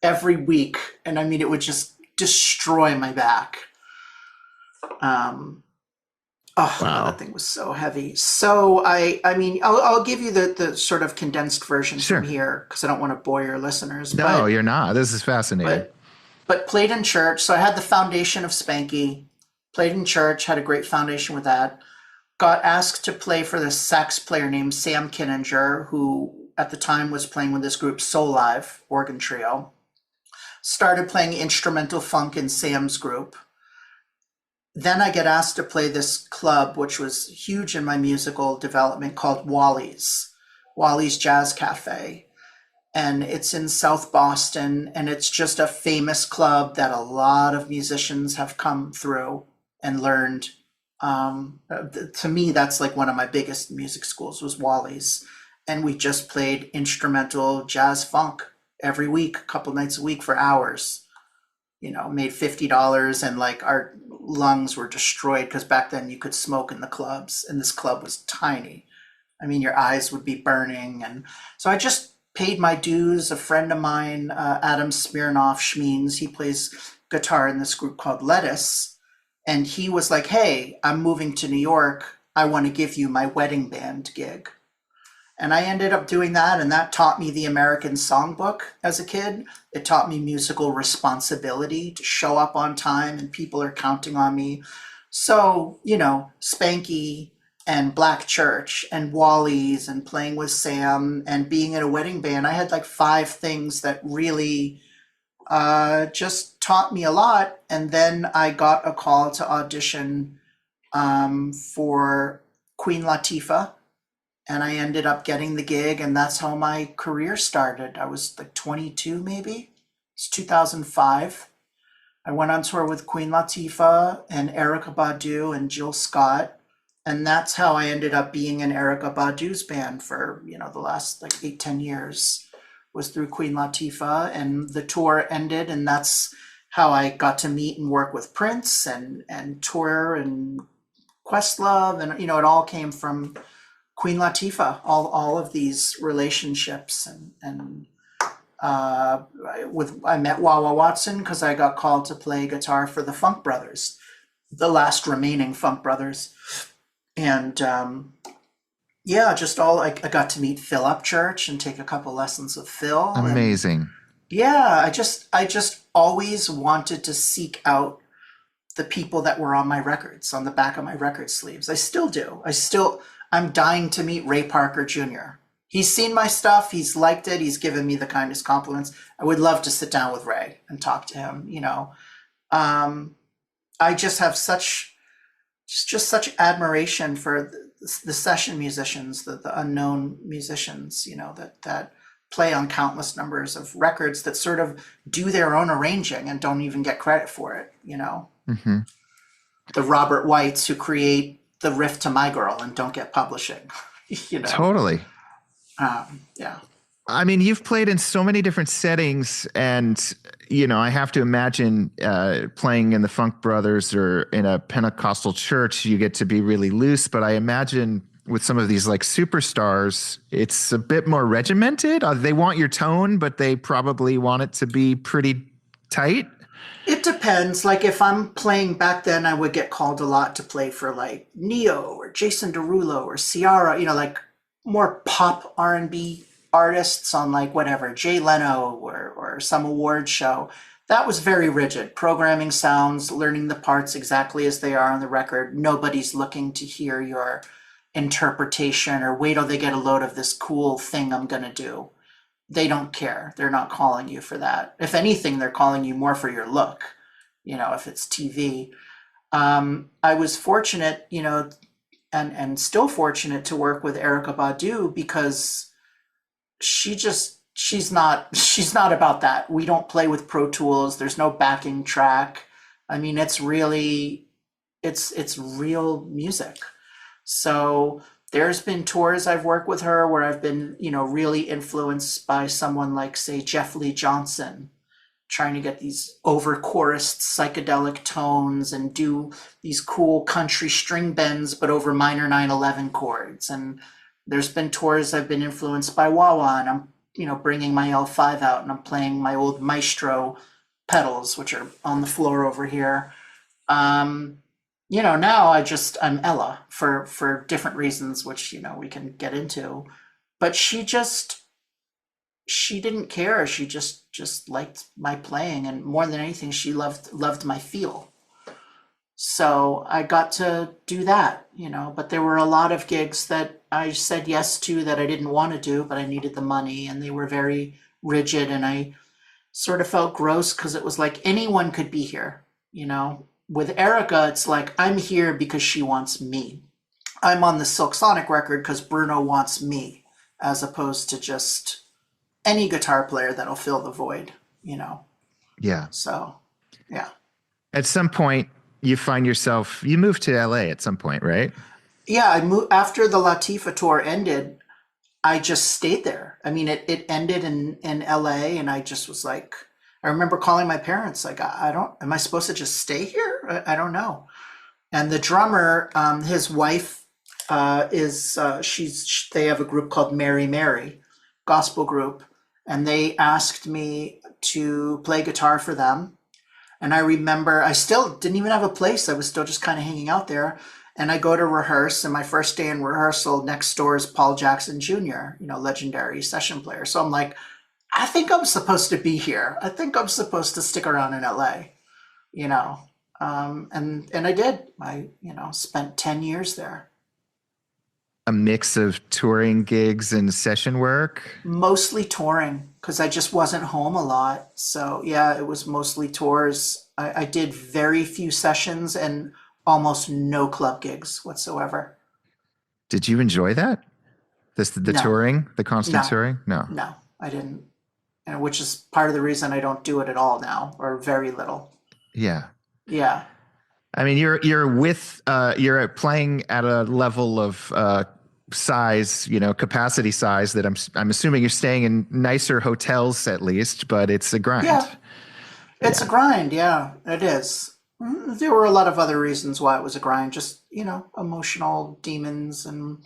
every week. And I mean, it would just destroy my back. Wow. That thing was so heavy. So I'll give you the sort of condensed version from here because I don't want to bore your listeners. No, you're not. This is fascinating. But played in church. So I had the foundation of Spanky, played in church, had a great foundation with that. Got asked to play for this sax player named Sam Kinninger, who at the time was playing with this group Soul Live, organ trio. Started playing instrumental funk in Sam's group. Then I get asked to play this club, which was huge in my musical development, called Wally's Jazz Cafe. And it's in South Boston, and it's just a famous club that a lot of musicians have come through and learned. To me, that's like one of my biggest music schools was Wally's. And we just played instrumental jazz funk every week, a couple nights a week for hours. Made $50 and like our lungs were destroyed because back then you could smoke in the clubs and this club was tiny. I mean, your eyes would be burning. And so I just paid my dues. A friend of mine, Adam Smirnoff Schmeens, he plays guitar in this group called Lettuce. And he was like, hey, I'm moving to New York. I want to give you my wedding band gig. And I ended up doing that, and that taught me the American songbook as a kid. It taught me musical responsibility to show up on time, and people are counting on me. So, Spanky and Black Church and Wally's and playing with Sam and being in a wedding band, I had like 5 things that really just taught me a lot. And then I got a call to audition for Queen Latifah. And I ended up getting the gig, and that's how my career started. I was like 22, maybe. It's 2005. I went on tour with Queen Latifah and Erykah Badu and Jill Scott. And that's how I ended up being in Erykah Badu's band for, the last like 8-10 years was through Queen Latifah. And the tour ended, and that's how I got to meet and work with Prince and tour and Questlove. And, it all came from Queen Latifah, all of these relationships, and I met Wawa Watson because I got called to play guitar for the Funk Brothers, the last remaining Funk Brothers, and I got to meet Phil Upchurch and take a couple lessons with Phil. Amazing. I just always wanted to seek out the people that were on my records, on the back of my record sleeves. I still do. I'm dying to meet Ray Parker Jr. He's seen my stuff. He's liked it. He's given me the kindest compliments. I would love to sit down with Ray and talk to him. I just have such admiration for the session musicians, the unknown musicians, that play on countless numbers of records that sort of do their own arranging and don't even get credit for it, Mm-hmm. the Robert Whites who create the riff to My Girl and don't get publishing, Totally. Yeah. I mean, you've played in so many different settings, and I have to imagine playing in the Funk Brothers or in a Pentecostal church, you get to be really loose. But I imagine with some of these like superstars, it's a bit more regimented. They want your tone, but they probably want it to be pretty tight. It depends. Like if I'm playing back then, I would get called a lot to play for like Neo or Jason Derulo or Ciara, like more pop R&B artists on like whatever, Jay Leno or some award show. That was very rigid. Programming sounds, learning the parts exactly as they are on the record. Nobody's looking to hear your interpretation or wait till they get a load of this cool thing I'm going to do. They don't care. They're not calling you for that. If anything, they're calling you more for your look, if it's TV. I was fortunate, and still fortunate to work with Erykah Badu because she's not about that. We don't play with Pro Tools. There's no backing track. I mean, it's real music. So there's been tours I've worked with her where I've been, really influenced by someone like, say, Jeff Lee Johnson, trying to get these over-chorused psychedelic tones and do these cool country string bends, but over minor 9/11 chords. And there's been tours I've been influenced by Wah-Wah, and I'm, bringing my L5 out and I'm playing my old Maestro pedals, which are on the floor over here. Now I'm Ella for different reasons, which, we can get into, but she didn't care. She just liked my playing. And more than anything, she loved my feel. So I got to do that, but there were a lot of gigs that I said yes to that I didn't want to do, but I needed the money, and they were very rigid. And I sort of felt gross because it was like anyone could be here, With Erykah, it's like, I'm here because she wants me. I'm on the Silk Sonic record because Bruno wants me, as opposed to just any guitar player that'll fill the void, Yeah. So, yeah. At some point, you find yourself, you moved to LA at some point, right? Yeah, I moved after the Latifah tour ended. I just stayed there. I mean, it ended in LA, and I just was like, I remember calling my parents, like, am I supposed to just stay here? I don't know. And the drummer, his wife, they have a group called Mary Mary, gospel group, and they asked me to play guitar for them. And I remember I still didn't even have a place. I was still just kind of hanging out there. And I go to rehearse, and my first day in rehearsal, next door is Paul Jackson Jr., legendary session player. So I'm like, I think I'm supposed to be here. I think I'm supposed to stick around in LA, and I did. I, spent 10 years there. A mix of touring gigs and session work? Mostly touring, because I just wasn't home a lot. So yeah, it was mostly tours. I did very few sessions and almost no club gigs whatsoever. Did you enjoy that? The No. touring, the constant touring? No, I didn't. And which is part of the reason I don't do it at all now, or very little. Yeah. Yeah. I mean, you're playing at a level of size, capacity size that I'm assuming you're staying in nicer hotels at least, but it's a grind. Yeah. It's a grind. Yeah, it is. There were a lot of other reasons why it was a grind, just, emotional demons and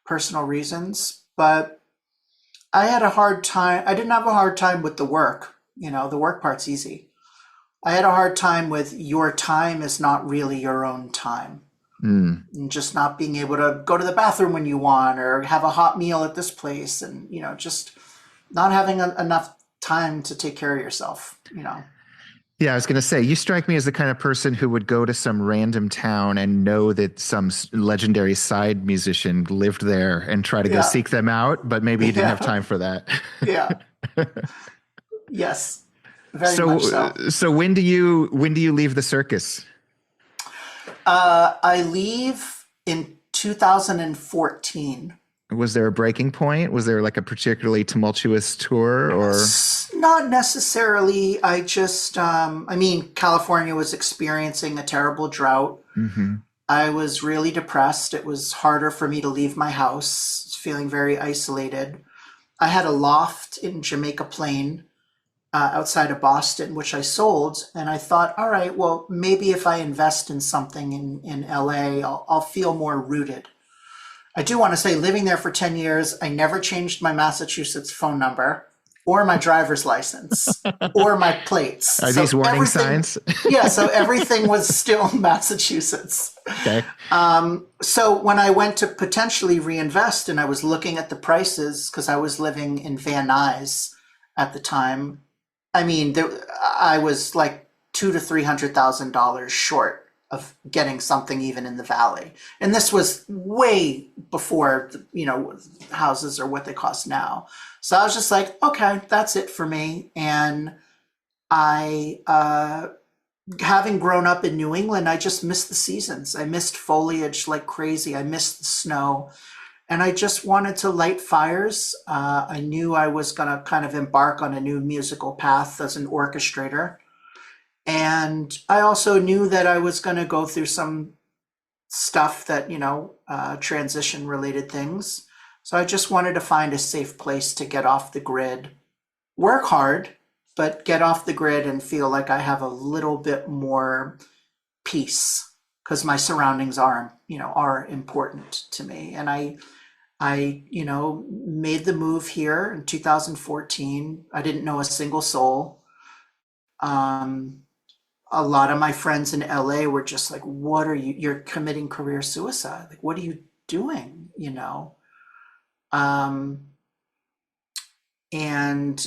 personal reasons. But I had a hard time. I didn't have a hard time with the work. The work part's easy. I had a hard time with your time is not really your own time. And just not being able to go to the bathroom when you want or have a hot meal at this place, and, just not having enough time to take care of yourself, Yeah, I was going to say, you strike me as the kind of person who would go to some random town and know that some legendary side musician lived there and try to go seek them out, but maybe you didn't have time for that. Yeah. Yes. Very much so. So when do you leave the circus? I leave in 2014. Was there a breaking point? Was there like a particularly tumultuous tour or? Not necessarily. I just, I mean, California was experiencing a terrible drought. Mm-hmm. I was really depressed. It was harder for me to leave my house, feeling very isolated. I had a loft in Jamaica Plain outside of Boston, which I sold. And I thought, all right, well, maybe if I invest in something in LA, I'll feel more rooted. I do want to say, living there for 10 years, I never changed my Massachusetts phone number or my driver's license or my plates. Are So these warning everything, signs? yeah, so everything was still Massachusetts. Okay. So when I went to potentially reinvest and I was looking at the prices, because I was living in Van Nuys at the time, I mean, I was like $200,000 to $300,000 short of getting something even in the valley. And this was way before, houses are what they cost now. So I was just like, okay, that's it for me. And having grown up in New England, I just missed the seasons. I missed foliage like crazy. I missed the snow. And I just wanted to light fires. I knew I was going to kind of embark on a new musical path as an orchestrator. And I also knew that I was going to go through some stuff that, transition related things. So I just wanted to find a safe place to get off the grid, work hard, but get off the grid and feel like I have a little bit more peace because my surroundings are important to me. And I made the move here in 2014. I didn't know a single soul. A lot of my friends in LA were just like, what are you, you're committing career suicide. Like, what are you doing? And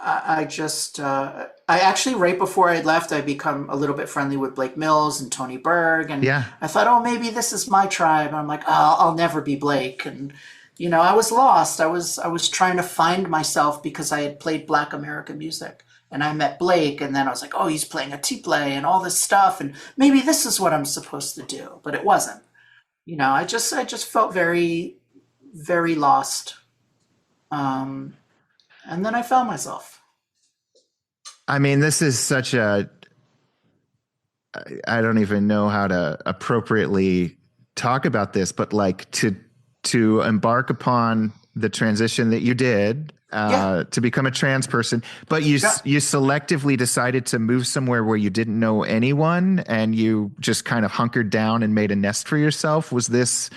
I actually, right before I left, I become a little bit friendly with Blake Mills and Tony Berg. And Yeah. I thought, oh, maybe this is my tribe. And I'm like, oh, I'll never be Blake. And, I was lost. I was trying to find myself because I had played Black American music. And I met Blake, and then I was like, oh, he's playing a tiple and all this stuff. And maybe this is what I'm supposed to do. But it wasn't. I just felt very, very lost. And then I found myself. I mean, this is such I don't even know how to appropriately talk about this, but like to embark upon the transition that you did, to become a trans person, but you selectively decided to move somewhere where you didn't know anyone and you just kind of hunkered down and made a nest for yourself. Was this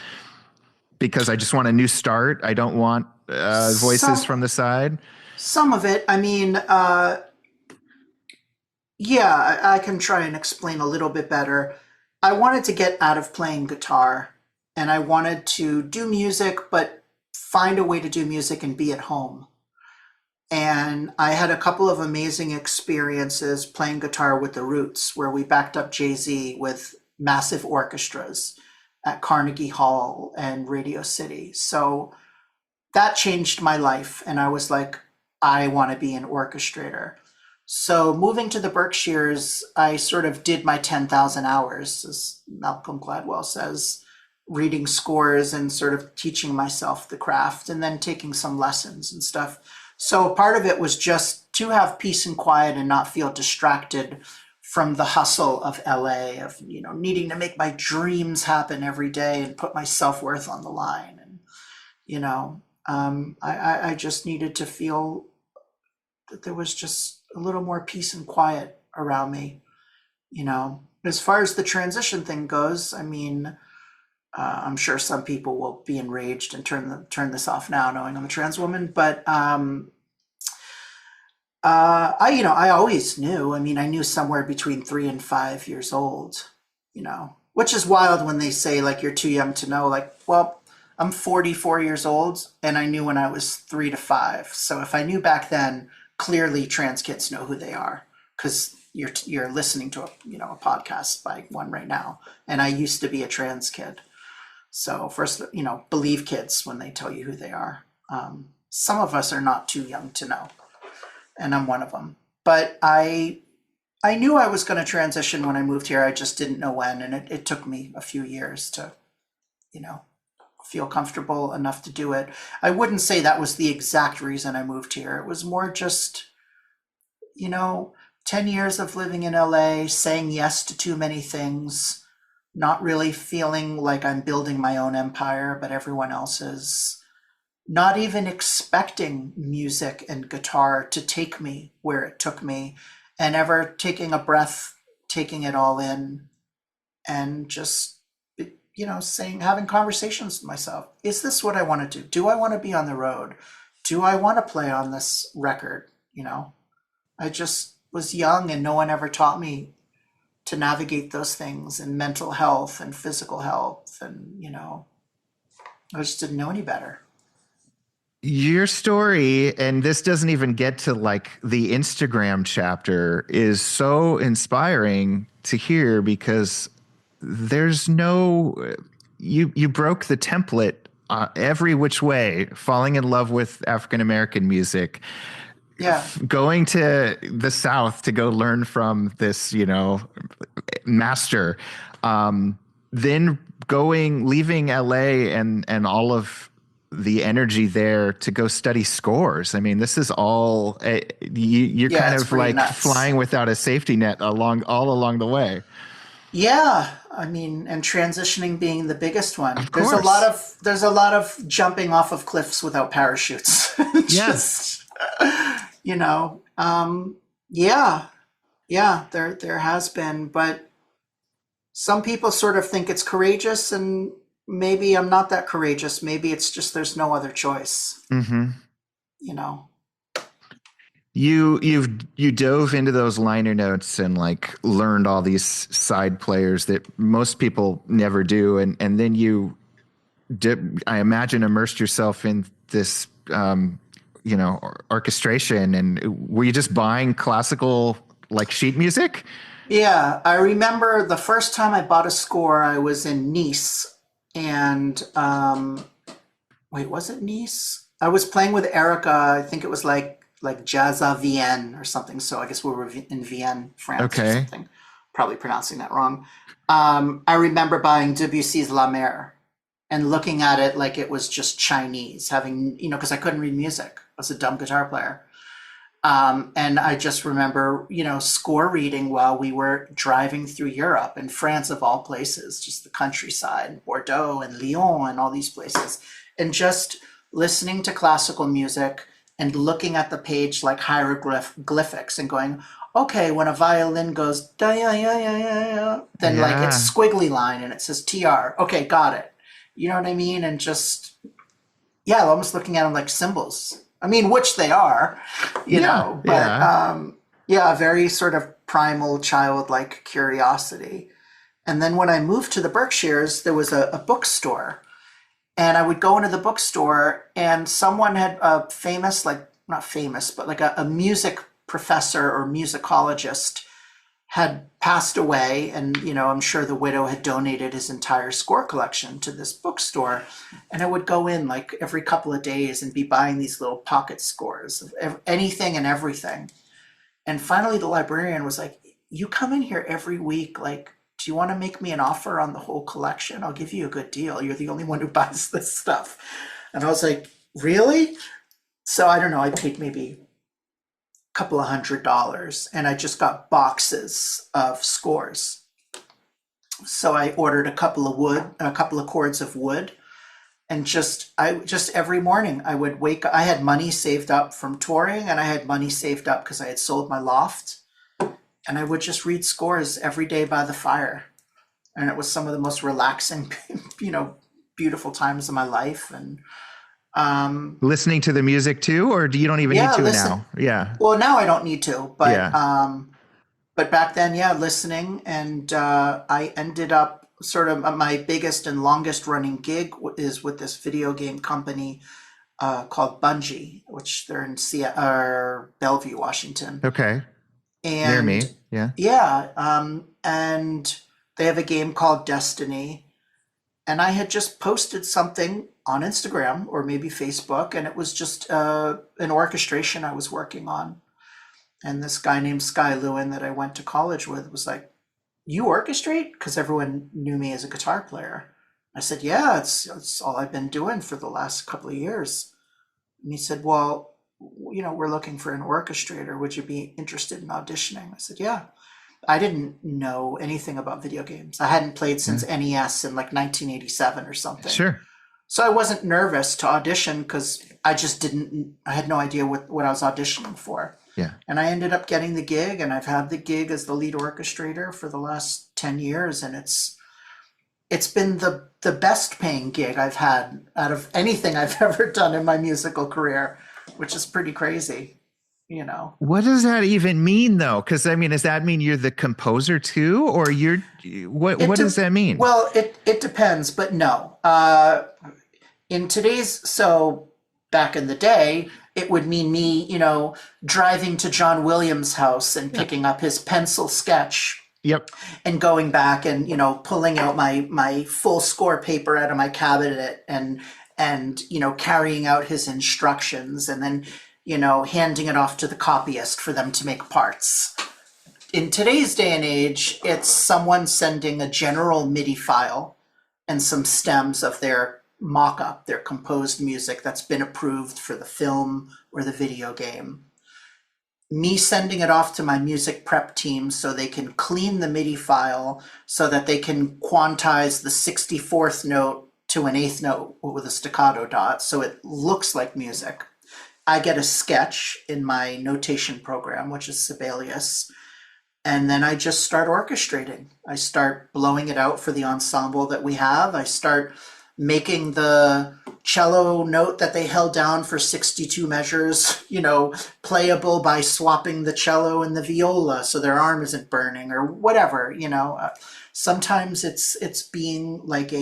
because I just want a new start? I don't want voices from the side? Some of it. I mean, yeah, I can try and explain a little bit better. I wanted to get out of playing guitar and I wanted to do music, but find a way to do music and be at home. And I had a couple of amazing experiences playing guitar with the Roots, where we backed up Jay-Z with massive orchestras at Carnegie Hall and Radio City. So that changed my life. And I was like, I want to be an orchestrator. So moving to the Berkshires, I sort of did my 10,000 hours, as Malcolm Gladwell says, reading scores and sort of teaching myself the craft and then taking some lessons and stuff. So part of it was just to have peace and quiet and not feel distracted from the hustle of LA, of, needing to make my dreams happen every day and put my self-worth on the line. And, I just needed to feel that there was just a little more peace and quiet around me. As far as the transition thing goes, I mean, I'm sure some people will be enraged and turn this off now, knowing I'm a trans woman. But I always knew. I mean, I knew somewhere between 3 and 5 years old. Which is wild when they say like you're too young to know. Like, well, I'm 44 years old, and I knew when I was 3 to 5. So if I knew back then, clearly trans kids know who they are because you're listening to a podcast by one right now. And I used to be a trans kid. So first, believe kids when they tell you who they are. Some of us are not too young to know, and I'm one of them. But I knew I was going to transition when I moved here. I just didn't know when, and it took me a few years to you know, feel comfortable enough to do it. I wouldn't say that was the exact reason I moved here. It was more just, you know, 10 years of living in LA, saying yes to too many things, not really feeling like I'm building my own empire, but everyone else's, not even expecting music and guitar to take me where it took me, and ever taking a breath, taking it all in, and just, you know, saying, having conversations with myself. Is this what I want to do? Do I want to be on the road? Do I want to play on this record? You know, I just was young and no one ever taught me to navigate those things, and mental health and physical health. And, you know, I just didn't know any better. Your story, and this doesn't even get to like the Instagram chapter, is so inspiring to hear because there's no, you broke the template every which way, falling in love with African American music, Yeah. going to the South to go learn from this, you know, master, then leaving LA and all of the energy there to go study scores. I mean, this is all you're Yeah, kind it's of pretty like nuts. flying without a safety net all along the way. Yeah, I mean, and transitioning being the biggest one. Of course. There's a lot of jumping off of cliffs without parachutes. Yeah. Just, you know, yeah, yeah, there has been, but some people sort of think it's courageous, and maybe I'm not that courageous. Maybe it's just there's no other choice, Mm-hmm. you know. You dove into those liner notes and like learned all these side players that most people never do, and then you did, I imagine, immersed yourself in this you know, orchestration. And were you just buying classical like sheet music? Yeah, I remember the first time I bought a score, I was in Nice, and wait, was it Nice? I was playing with Erica. I think it was like Jazz à Vienne or something. So I guess we were in Vienne, France or Okay. something. Probably pronouncing that wrong. I remember buying Debussy's La Mer and looking at it like it was just Chinese, having, you know, because I couldn't read music. I was a dumb guitar player. And I just remember, you know, score reading while we were driving through Europe, and France of all places, just the countryside, Bordeaux and Lyon and all these places, and just listening to classical music and looking at the page like hieroglyphics and going, okay, when a violin goes da ya ya ya ya ya, then like it's Yeah. squiggly line and it says TR. Okay, got it. You know what I mean? And just, yeah, almost looking at them like symbols. I mean, which they are, you Yeah. know, but Yeah. yeah, very sort of primal childlike curiosity. And then when I moved to the Berkshires, there was a bookstore, and I would go into the bookstore, and someone had a famous, like not famous, but like a music professor or musicologist had passed away, and you know, I'm sure the widow had donated his entire score collection to this bookstore. And I would go in like every couple of days and be buying these little pocket scores of anything and everything. And finally the librarian was like, you come in here every week, like, do you want to make me an offer on the whole collection? I'll give you a good deal. You're the only one who buys this stuff. And I was like, really? So I don't know, I paid maybe couple of $100, and I just got boxes of scores. So I ordered a couple of cords of wood, and I just every morning I would wake up. I had money saved up from touring, and I had money saved up because I had sold my loft, and I would just read scores every day by the fire. And it was some of the most relaxing, you know, beautiful times of my life. And Listening to the music too, or do you don't even need yeah, to listen. now? Yeah. Well, now I don't need to, Yeah. but back then, yeah, listening, and I ended up sort of my biggest and longest running gig is with this video game company called Bungie, which they're in Bellevue, Washington, Okay. Near and me. Yeah. yeah, and they have a game called Destiny, and I had just posted something on Instagram or maybe Facebook, and it was just an orchestration I was working on. And this guy named Sky Lewin that I went to college with was like, you orchestrate? Because everyone knew me as a guitar player. I said, yeah, it's all I've been doing for the last couple of years. And he said, well, we're looking for an orchestrator. Would you be interested in auditioning? I said, yeah. I didn't know anything about video games. I hadn't played since Yeah. NES in like 1987 or something. Sure. So I wasn't nervous to audition because I had no idea what I was auditioning for. Yeah. And I ended up getting the gig, and I've had the gig as the lead orchestrator for the last 10 years. And it's been the best paying gig I've had out of anything I've ever done in my musical career, which is pretty crazy, you know. What does that even mean, though? Because I mean, does that mean you're the composer too, or what does that mean? Well, it depends, but no. So back in the day, it would mean me, driving to John Williams' house and picking up his pencil sketch Yep. and going back and, pulling out my full score paper out of my cabinet and carrying out his instructions and then, handing it off to the copyist for them to make parts. In today's day and age, it's someone sending a general MIDI file and some stems of their mock-up, their composed music that's been approved for the film or the video game. Me sending it off to my music prep team so they can clean the MIDI file so that they can quantize the 64th note to an 8th note with a staccato dot so it looks like music. I get a sketch in my notation program, which is Sibelius, and then I just start orchestrating. I start blowing it out for the ensemble that we have. I start making the cello note that they held down for 62 measures, playable by swapping the cello and the viola so their arm isn't burning or whatever, Sometimes it's being like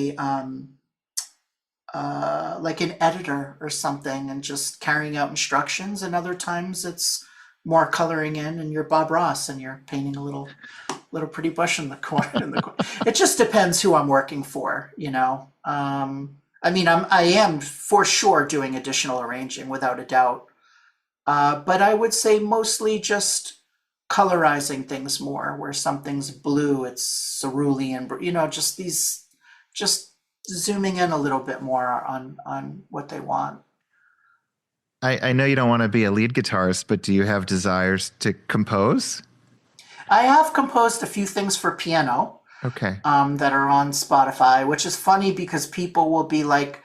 like an editor or something and just carrying out instructions, and other times it's more coloring in and you're Bob Ross and you're painting a little pretty bush in the corner. It just depends who I'm working for, I am for sure doing additional arranging without a doubt. But I would say mostly just colorizing things more. Where something's blue, it's cerulean, just zooming in a little bit more on what they want. I know you don't want to be a lead guitarist, but do you have desires to compose? I have composed a few things for piano. Okay. That are on Spotify, which is funny because people will be like,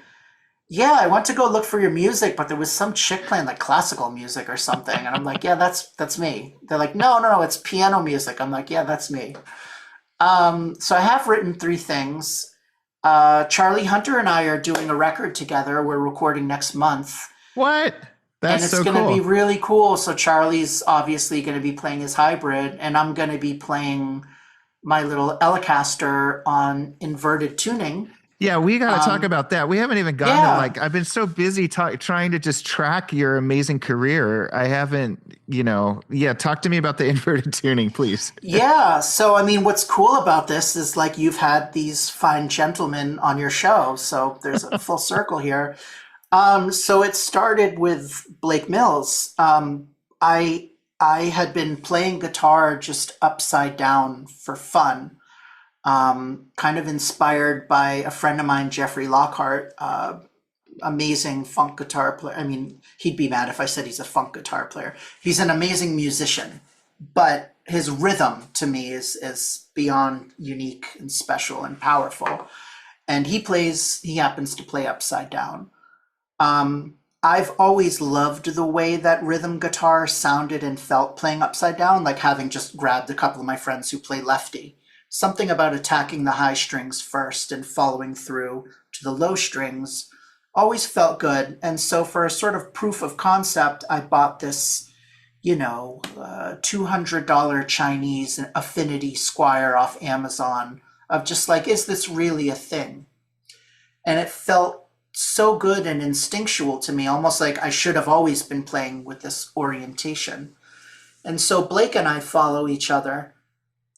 yeah, I went to go look for your music, but there was some chick playing like classical music or something. And I'm like, yeah, that's me. They're like, no, it's piano music. I'm like, yeah, that's me. So I have written 3 things. Charlie Hunter and I are doing a record together. We're recording next month. What? That's so cool. And it's going to be really cool. So Charlie's obviously going to be playing his hybrid, and I'm going to be playing my little Telecaster on inverted tuning. Yeah, we got to talk about that. We haven't even gotten I've been so busy trying to just track your amazing career. I haven't, talk to me about the inverted tuning, please. Yeah. So, what's cool about this is like you've had these fine gentlemen on your show. So there's a full circle here. So it started with Blake Mills. I had been playing guitar just upside down for fun, kind of inspired by a friend of mine, Jeffrey Lockhart, amazing funk guitar player. He'd be mad if I said he's a funk guitar player. He's an amazing musician, but his rhythm to me is beyond unique and special and powerful. And he happens to play upside down. I've always loved the way that rhythm guitar sounded and felt playing upside down, like having just grabbed a couple of my friends who play lefty. Something about attacking the high strings first and following through to the low strings always felt good. And so for a sort of proof of concept, I bought this, $200 Chinese Affinity Squire off Amazon of just like, is this really a thing? And it felt so good and instinctual to me, almost like I should have always been playing with this orientation. And so Blake and I follow each other,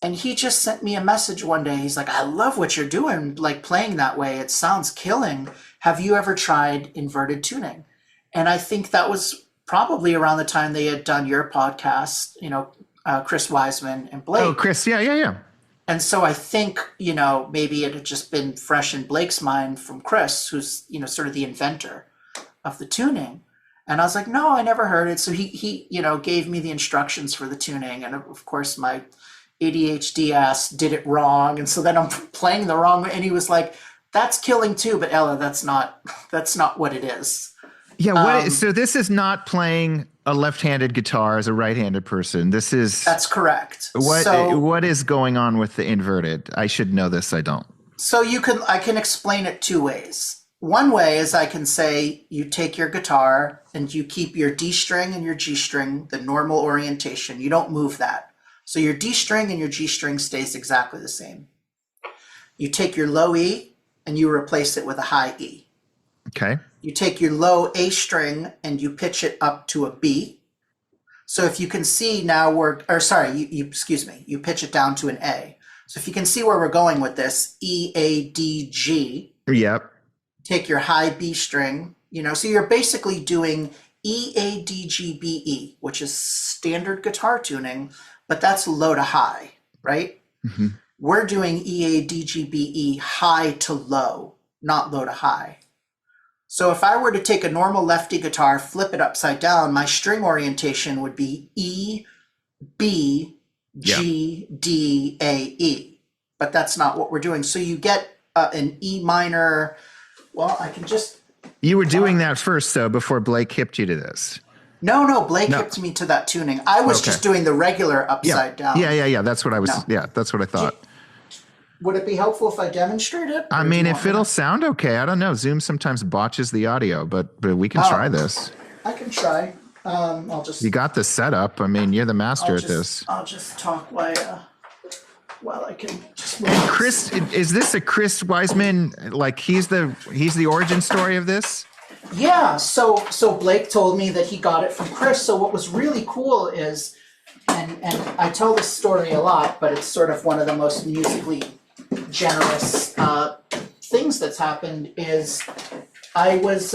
and he just sent me a message one day. He's like, I love what you're doing, like playing that way. It sounds killing. Have you ever tried inverted tuning? And I think that was probably around the time they had done your podcast, Chris Wiseman and Blake. Oh, Chris. Yeah. And so I think, maybe it had just been fresh in Blake's mind from Chris, who's, sort of the inventor of the tuning. And I was like, no, I never heard it. So he gave me the instructions for the tuning. And of course, my ADHD ass did it wrong. And so then I'm playing the wrong way. And he was like, that's killing too. But Ella, that's not what it is. Yeah. So this is not playing a left-handed guitar as a right-handed person. That's correct. What is going on with the inverted? I should know this. I don't. So I can explain it two ways. One way is I can say you take your guitar and you keep your D string and your G string, the normal orientation. You don't move that. So your D string and your G string stays exactly the same. You take your low E and you replace it with a high E. Okay. You take your low A string and you pitch it up to a B. So if you can see now you pitch it down to an A. So if you can see where we're going with this, E, A, D, G. Yep. Take your high B string, so you're basically doing E, A, D, G, B, E, which is standard guitar tuning, but that's low to high, right? Mm-hmm. We're doing E, A, D, G, B, E high to low, not low to high. So if I were to take a normal lefty guitar, flip it upside down, my string orientation would be E, B, G, D, A, E. But that's not what we're doing. So you get an E minor. Well, I can just... You were doing that first, though, before Blake hipped you to this. No, Blake hipped me to that tuning. I was just doing the regular upside down. Yeah. That's what I was... No. Yeah, that's what I thought. Would it be helpful if I demonstrate it? I mean, if it'll sound okay. I don't know. Zoom sometimes botches the audio, but we can try this. I can try. I'll just... You got the setup. I mean, you're the master at this. I'll just talk while I can just... And Chris, is this a Chris Wiseman? Like he's the origin story of this? Yeah. So Blake told me that he got it from Chris. So what was really cool is, and I tell this story a lot, but it's sort of one of the most musically generous things that's happened is I was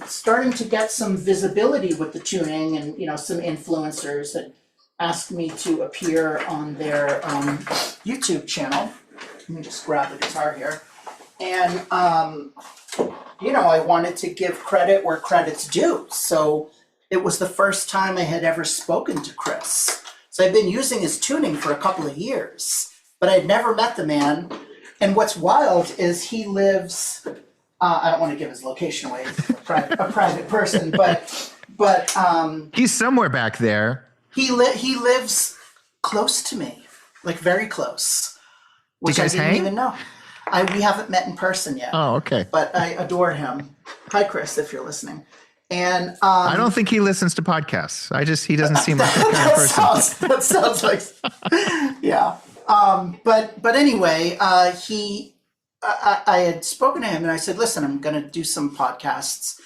starting to get some visibility with the tuning, and some influencers that asked me to appear on their YouTube channel. Let me just grab the guitar here. And I wanted to give credit where credit's due. So it was the first time I had ever spoken to Chris. So I've been using his tuning for a couple of years, but I'd never met the man. And what's wild is he lives, I don't want to give his location away, a private person, but he's somewhere back there. He lives close to me, like very close, which I didn't even know. We haven't met in person yet. Oh, okay. But I adore him. Hi, Chris, if you're listening. And I don't think he listens to podcasts. He doesn't seem like that kind of person. That sounds like, yeah. But anyway, I had spoken to him and I said, listen, I'm going to do some podcasts.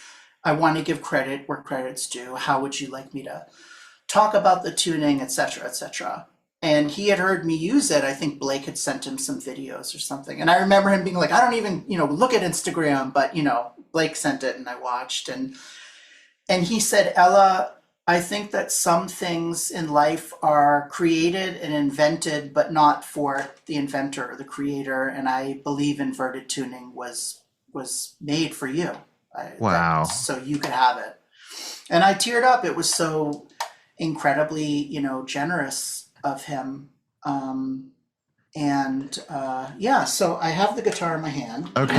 I want to give credit where credit's due. How would you like me to talk about the tuning, et cetera, et cetera? And he had heard me use it. I think Blake had sent him some videos or something. And I remember him being like, I don't even, look at Instagram, but, Blake sent it and I watched. And he said, Ella, I think that some things in life are created and invented, but not for the inventor or the creator. And I believe inverted tuning was made for you. Wow. So you could have it. And I teared up. It was so incredibly, generous of him. So I have the guitar in my hand. Okay.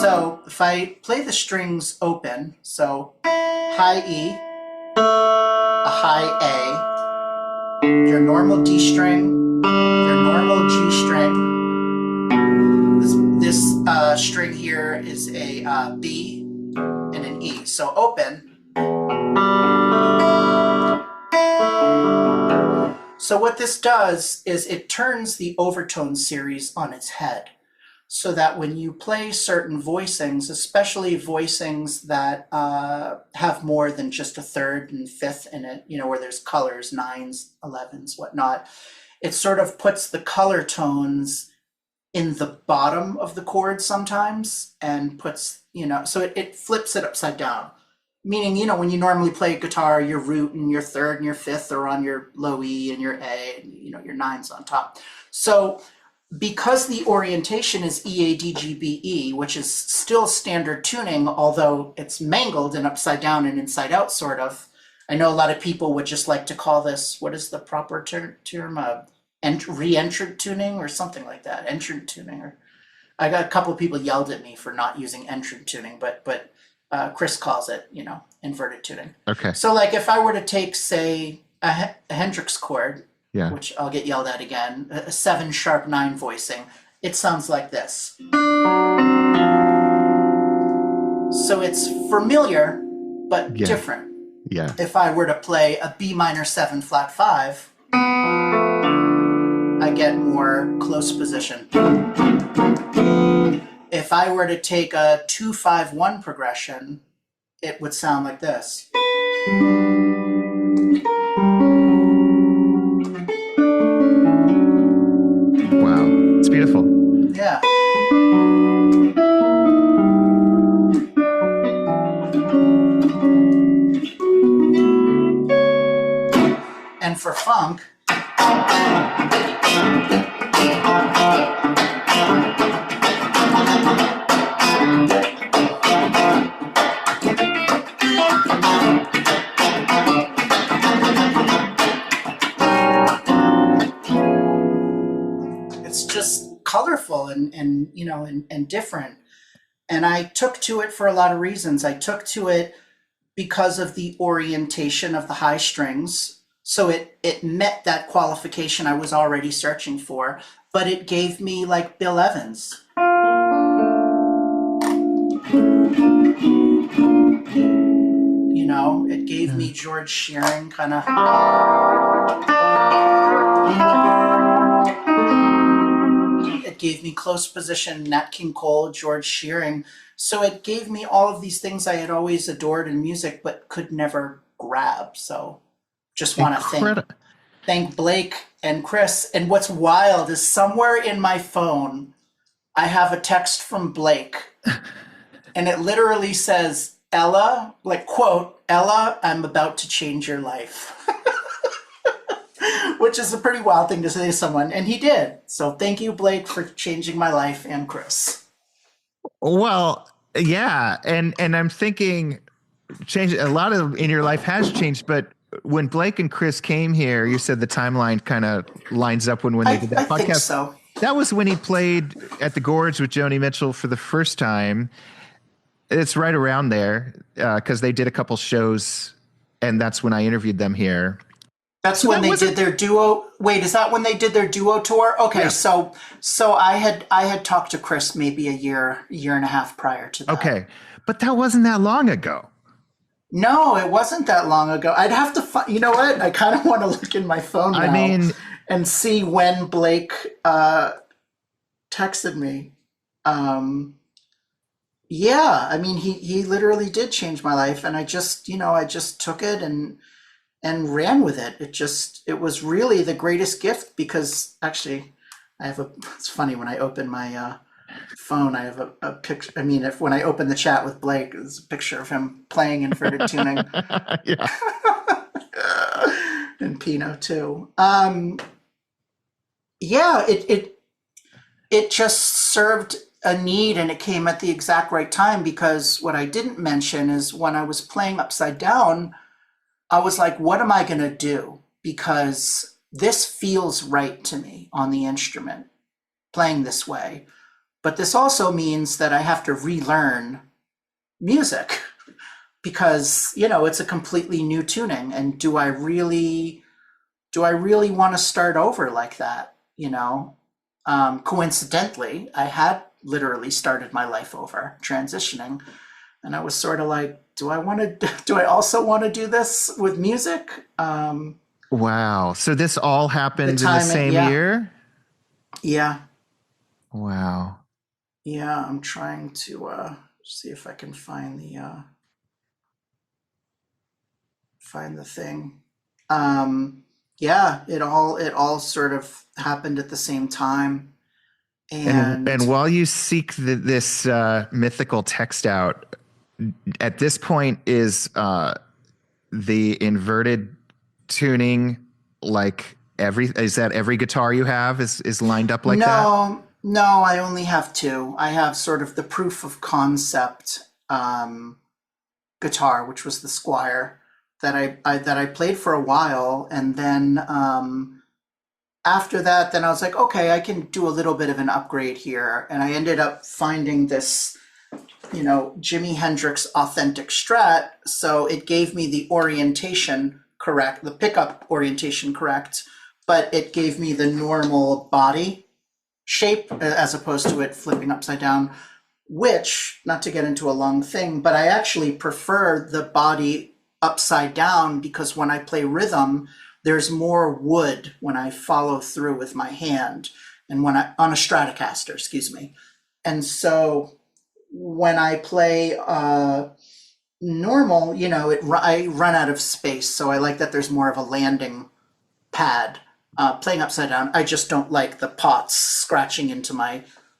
So if I play the strings open, so high E, a high A, your normal D string, your normal G string. This string here is a B and an E. So open. So what this does is it turns the overtone series on its head, so that when you play certain voicings, especially voicings that have more than just a third and fifth in it, where there's colors, 9s, 11s, whatnot, it sort of puts the color tones in the bottom of the chord sometimes and puts, so it flips it upside down. Meaning, when you normally play a guitar, your root and your third and your fifth are on your low E and your A, and, your 9's on top. So because the orientation is EADGBE, which is still standard tuning, although it's mangled and upside down and inside out, sort of. I know a lot of people would just like to call this, what is the proper term? Re-entrant tuning or something like that. Entrant tuning. Or I got a couple of people yelled at me for not using entrant tuning, but Chris calls it, inverted tuning. Okay. So like if I were to take, say, a Hendrix chord, Yeah. which I'll get yelled at again, a 7 sharp 9 voicing, it sounds like this. So it's familiar, but different. Yeah. If I were to play a B minor 7 flat 5, I get more close position. If I were to take a 2-5-1 progression, it would sound like this. Wow. It's beautiful. Yeah. And for funk, it's just colorful and different. And I took to it for a lot of reasons. I took to it because of the orientation of the high strings. So it met that qualification I was already searching for, but it gave me like Bill Evans. It gave me George Shearing kind of. It gave me close position, Nat King Cole, George Shearing. So it gave me all of these things I had always adored in music, but could never grab. So just want to thank Blake and Chris. And what's wild is somewhere in my phone, I have a text from Blake, and it literally says, Ella, like quote, Ella, I'm about to change your life. Which is a pretty wild thing to say to someone, and he did. So thank you, Blake, for changing my life, and Chris. Well, yeah, and I'm thinking, change a lot of in your life has changed, but when Blake and Chris came here, you said the timeline kind of lines up when they did that podcast. I think so. That was when he played at the Gorge with Joni Mitchell for the first time. It's right around there because they did a couple shows, and that's when I interviewed them here. That's when they did their duo. Wait, is that when they did their duo tour? Okay, yeah. So I had talked to Chris maybe a year and a half prior to that. Okay, but that wasn't that long ago. No, it wasn't that long ago. I'd have to find. You know what? I kind of want to look in my phone now and see when Blake texted me. Yeah, I mean, he literally did change my life, and I just took it and ran with it. It was really the greatest gift because actually it's funny when I open my phone, I have a picture. I mean, when I open the chat with Blake, there's a picture of him playing inverted tuning. Yeah. And Pino too. Yeah, it just served a need, and it came at the exact right time, because what I didn't mention is when I was playing upside down, I was like, what am I going to do? Because this feels right to me on the instrument, playing this way. But this also means that I have to relearn music because, it's a completely new tuning. And do I really want to start over like that? Coincidentally, I had literally started my life over, transitioning. And I was sort of like, do I also want to do this with music? Wow. So this all happened in the same year? Yeah. Wow. Yeah, I'm trying to see if I can find the thing. Yeah, it all sort of happened at the same time. And while you seek this mythical text out, at this point, is the inverted tuning like is that every guitar you have is lined up like that? No, I only have two. I have sort of the proof of concept guitar, which was the Squire that I played for a while, and then after that, then I was like, okay, I can do a little bit of an upgrade here, and I ended up finding this, Jimi Hendrix Authentic Strat, so it gave me the orientation correct, the pickup orientation correct, but it gave me the normal body shape as opposed to it flipping upside down, which, not to get into a long thing, but I actually prefer the body upside down because when I play rhythm, there's more wood when I follow through with my hand and on a Stratocaster, excuse me. And so when I play normal, I run out of space. So I like that there's more of a landing pad. Playing upside down, I just don't like the pots scratching into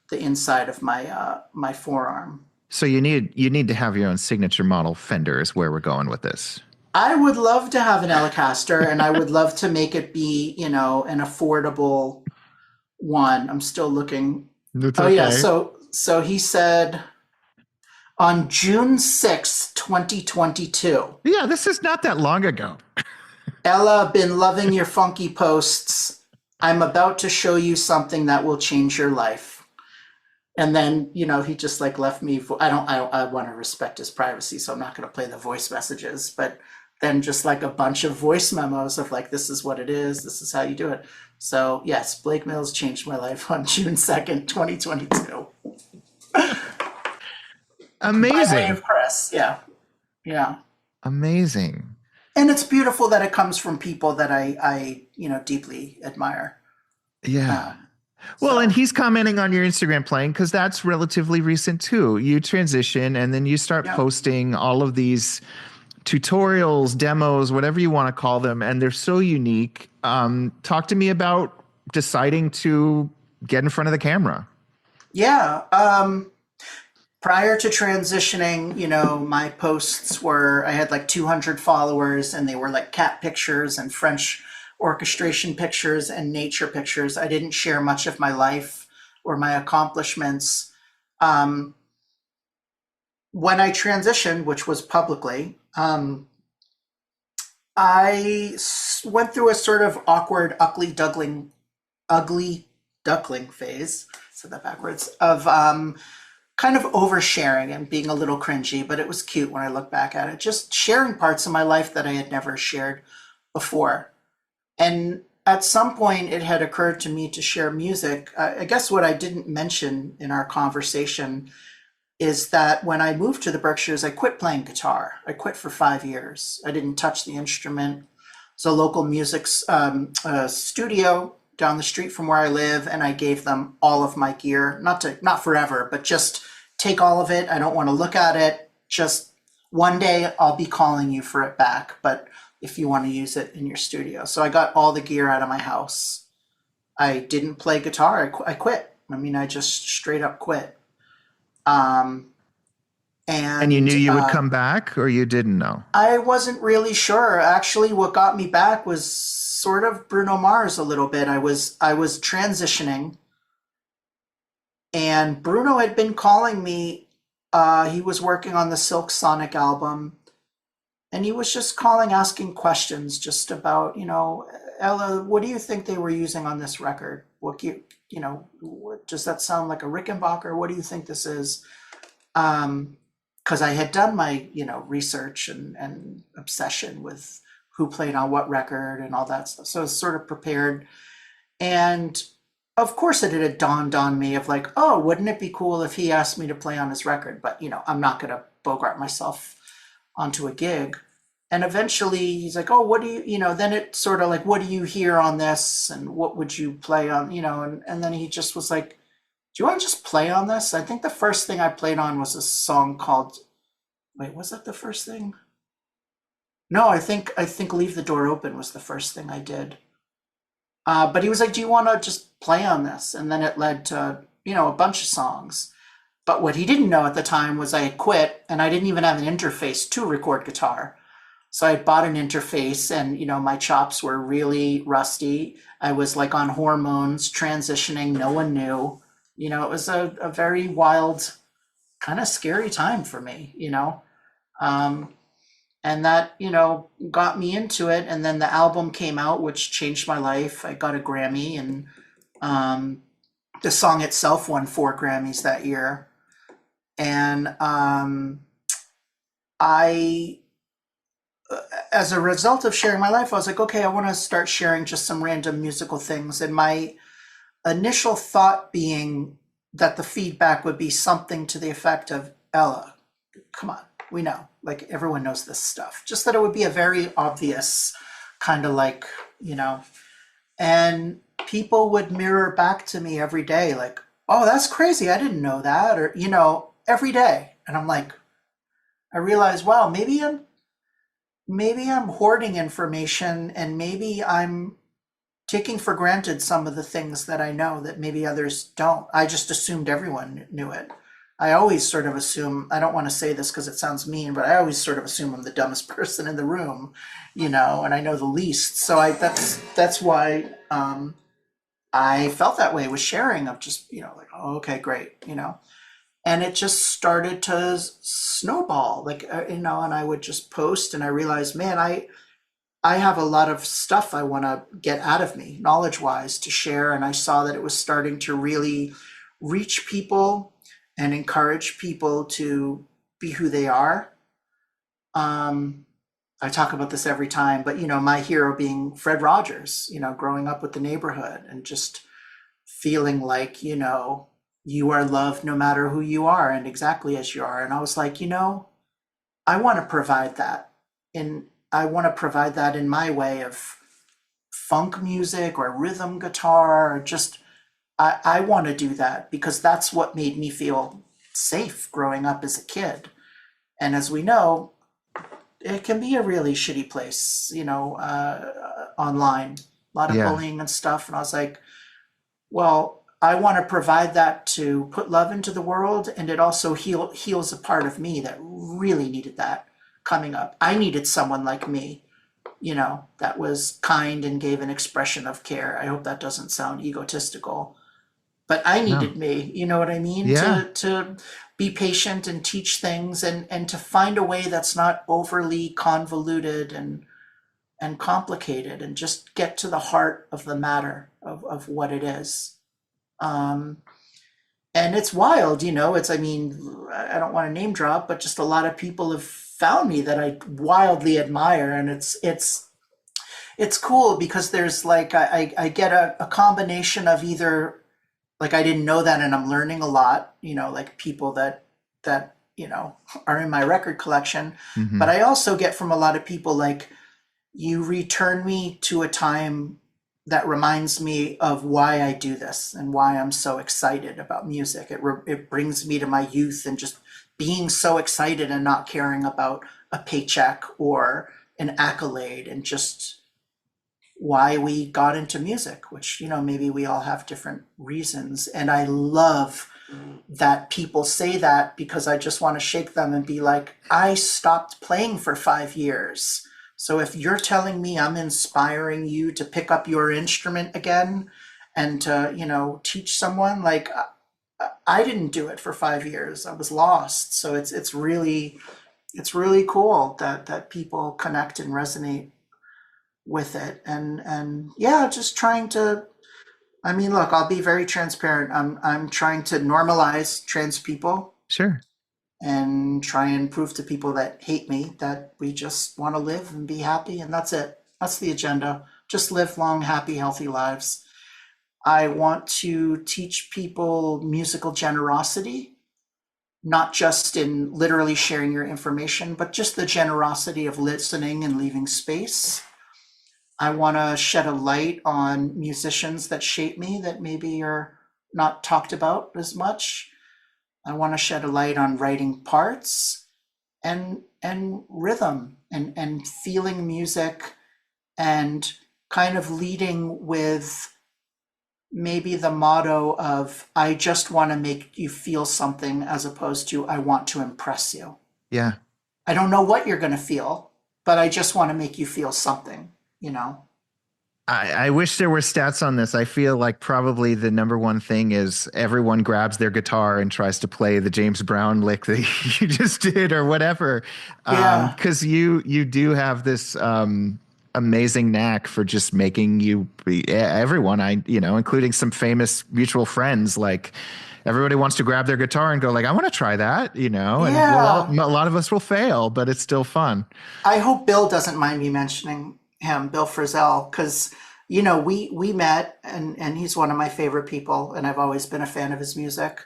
the inside of my forearm. So you need to have your own signature model Fender is where we're going with this. I would love to have an Telecaster, and I would love to make it be, an affordable one. I'm still looking. That's okay. Yeah. So he said on June 6th, 2022. Yeah, this is not that long ago. Ella, been loving your funky posts. I'm about to show you something that will change your life. And then, he just left me. I want to respect his privacy, so I'm not going to play the voice messages, but then just a bunch of voice memos of this is what it is. This is how you do it. So yes, Blake Mills changed my life on June 2nd, 2022. Amazing. By way of Chris. Yeah. Yeah. Amazing. And it's beautiful that it comes from people that I deeply admire. Yeah. Well, and he's commenting on your Instagram playing because that's relatively recent too. You transition and then you start posting all of these tutorials, demos, whatever you want to call them, and they're so unique. Talk to me about deciding to get in front of the camera. Yeah. Prior to transitioning, my posts I had 200 followers, and they were cat pictures and French orchestration pictures and nature pictures. I didn't share much of my life or my accomplishments. When I transitioned, which was publicly, I went through a sort of awkward, ugly duckling phase, said that backwards, of kind of oversharing and being a little cringy, but it was cute when I look back at it. Just sharing parts of my life that I had never shared before. And at some point, it had occurred to me to share music. I guess what I didn't mention in our conversation is that when I moved to the Berkshires, I quit playing guitar. I quit for 5 years. I didn't touch the instrument. It's a local music studio down the street from where I live, and I gave them all of my gear. Not forever, but just take all of it. I don't want to look at it. Just one day I'll be calling you for it back, but if you want to use it in your studio. So I got all the gear out of my house. I didn't play guitar. I quit. I just straight up quit. And you knew you would come back, or you didn't know? I wasn't really sure. Actually, what got me back was sort of Bruno Mars a little bit. I was transitioning, and Bruno had been calling me. He was working on the Silk Sonic album, and he was just calling, asking questions just about, Ella, what do you think they were using on this record? What does that sound like a Rickenbacker? What do you think this is? Because I had done my, research and obsession with who played on what record and all that stuff. So I was sort of prepared. And of course it had dawned on me of oh, wouldn't it be cool if he asked me to play on his record? But, I'm not going to bogart myself onto a gig. And eventually he's like, oh, what do you, then it sort of what do you hear on this? And what would you play on, and then he just was like, do you want to just play on this? I think the first thing I played on was a song called, wait, was that the first thing? No, I think Leave the Door Open was the first thing I did. But he was like, do you want to just play on this? And then it led to, a bunch of songs. But what he didn't know at the time was I had quit, and I didn't even have an interface to record guitar. So I bought an interface and, my chops were really rusty. I was like on hormones, transitioning, no one knew. It was a very wild, kind of scary time for me, Um, and that, got me into it. And then the album came out, which changed my life. I got a Grammy, and um, the song itself won 4 Grammys that year. And I, as a result of sharing my life, I was like, okay, I want to start sharing just some random musical things. And my initial thought being that the feedback would be something to the effect of, Ella, come on, we know, like everyone knows this stuff. Just that it would be a very obvious kind of like, and people would mirror back to me every day, like, oh, that's crazy. I didn't know that. Or, every day. And I'm like, I realize, wow, maybe I'm hoarding information, and maybe I'm taking for granted some of the things that I know that maybe others don't. I just assumed everyone knew it. I always sort of assume, I don't want to say this because it sounds mean, but I always sort of assume I'm the dumbest person in the room, and I know the least. So that's why I felt that way with sharing, of just, like, oh, okay, great, and it just started to snowball, like, and I would just post, and I realized, man, I have a lot of stuff I want to get out of me, knowledge wise, to share. And I saw that it was starting to really reach people and encourage people to be who they are. I talk about this every time, but my hero being Fred Rogers, growing up with the neighborhood and just feeling like, you are loved no matter who you are and exactly as you are. And I was like, I want to provide that. And I want to provide that in my way of funk music or rhythm guitar, or just, I want to do that because that's what made me feel safe growing up as a kid. And as we know, it can be a really shitty place, online, a lot of Yeah. bullying and stuff. And I was like, well, I want to provide that to put love into the world, and it also heals a part of me that really needed that coming up. I needed someone like me, that was kind and gave an expression of care. I hope that doesn't sound egotistical, but I No. needed me, you know what I mean? Yeah. To be patient and teach things, and to find a way that's not overly convoluted and complicated, and just get to the heart of the matter of what it is. Um, and it's wild, it's, I mean, I don't want to name drop, but just a lot of people have found me that I wildly admire. And it's cool because there's like, I get a combination of either, like, I didn't know that and I'm learning a lot, like people that are in my record collection. But Hmm. I also get from a lot of people like, you return me to a time that reminds me of why I do this and why I'm so excited about music. It brings me to my youth and just being so excited and not caring about a paycheck or an accolade, and just why we got into music, which, maybe we all have different reasons. And I love that people say that, because I just want to shake them and be like, I stopped playing for 5 years. So if you're telling me I'm inspiring you to pick up your instrument again and to, teach someone, like, I didn't do it for 5 years. I was lost. So it's really cool that people connect and resonate with it. And yeah, just trying to, I mean, look, I'll be very transparent. I'm trying to normalize trans people Sure. and try and prove to people that hate me that we just want to live and be happy, and that's it. That's the agenda. Just live long, happy, healthy lives. I want to teach people musical generosity, not just in literally sharing your information, but just the generosity of listening and leaving space. I want to shed a light on musicians that shape me that maybe are not talked about as much. I want to shed a light on writing parts and rhythm and feeling music, and kind of leading with maybe the motto of, I just want to make you feel something, as opposed to, I want to impress you. Yeah. I don't know what you're going to feel, but I just want to make you feel something, you know? I wish there were stats on this. I feel like probably the number one thing is everyone grabs their guitar and tries to play the James Brown lick that you just did or whatever. Yeah. Because you do have this amazing knack for just making everyone, including some famous mutual friends, like everybody wants to grab their guitar and go like, I want to try that, and Yeah. a lot of us will fail, but it's still fun. I hope Bill doesn't mind me mentioning him, Bill Frisell, because we met, and he's one of my favorite people, and I've always been a fan of his music.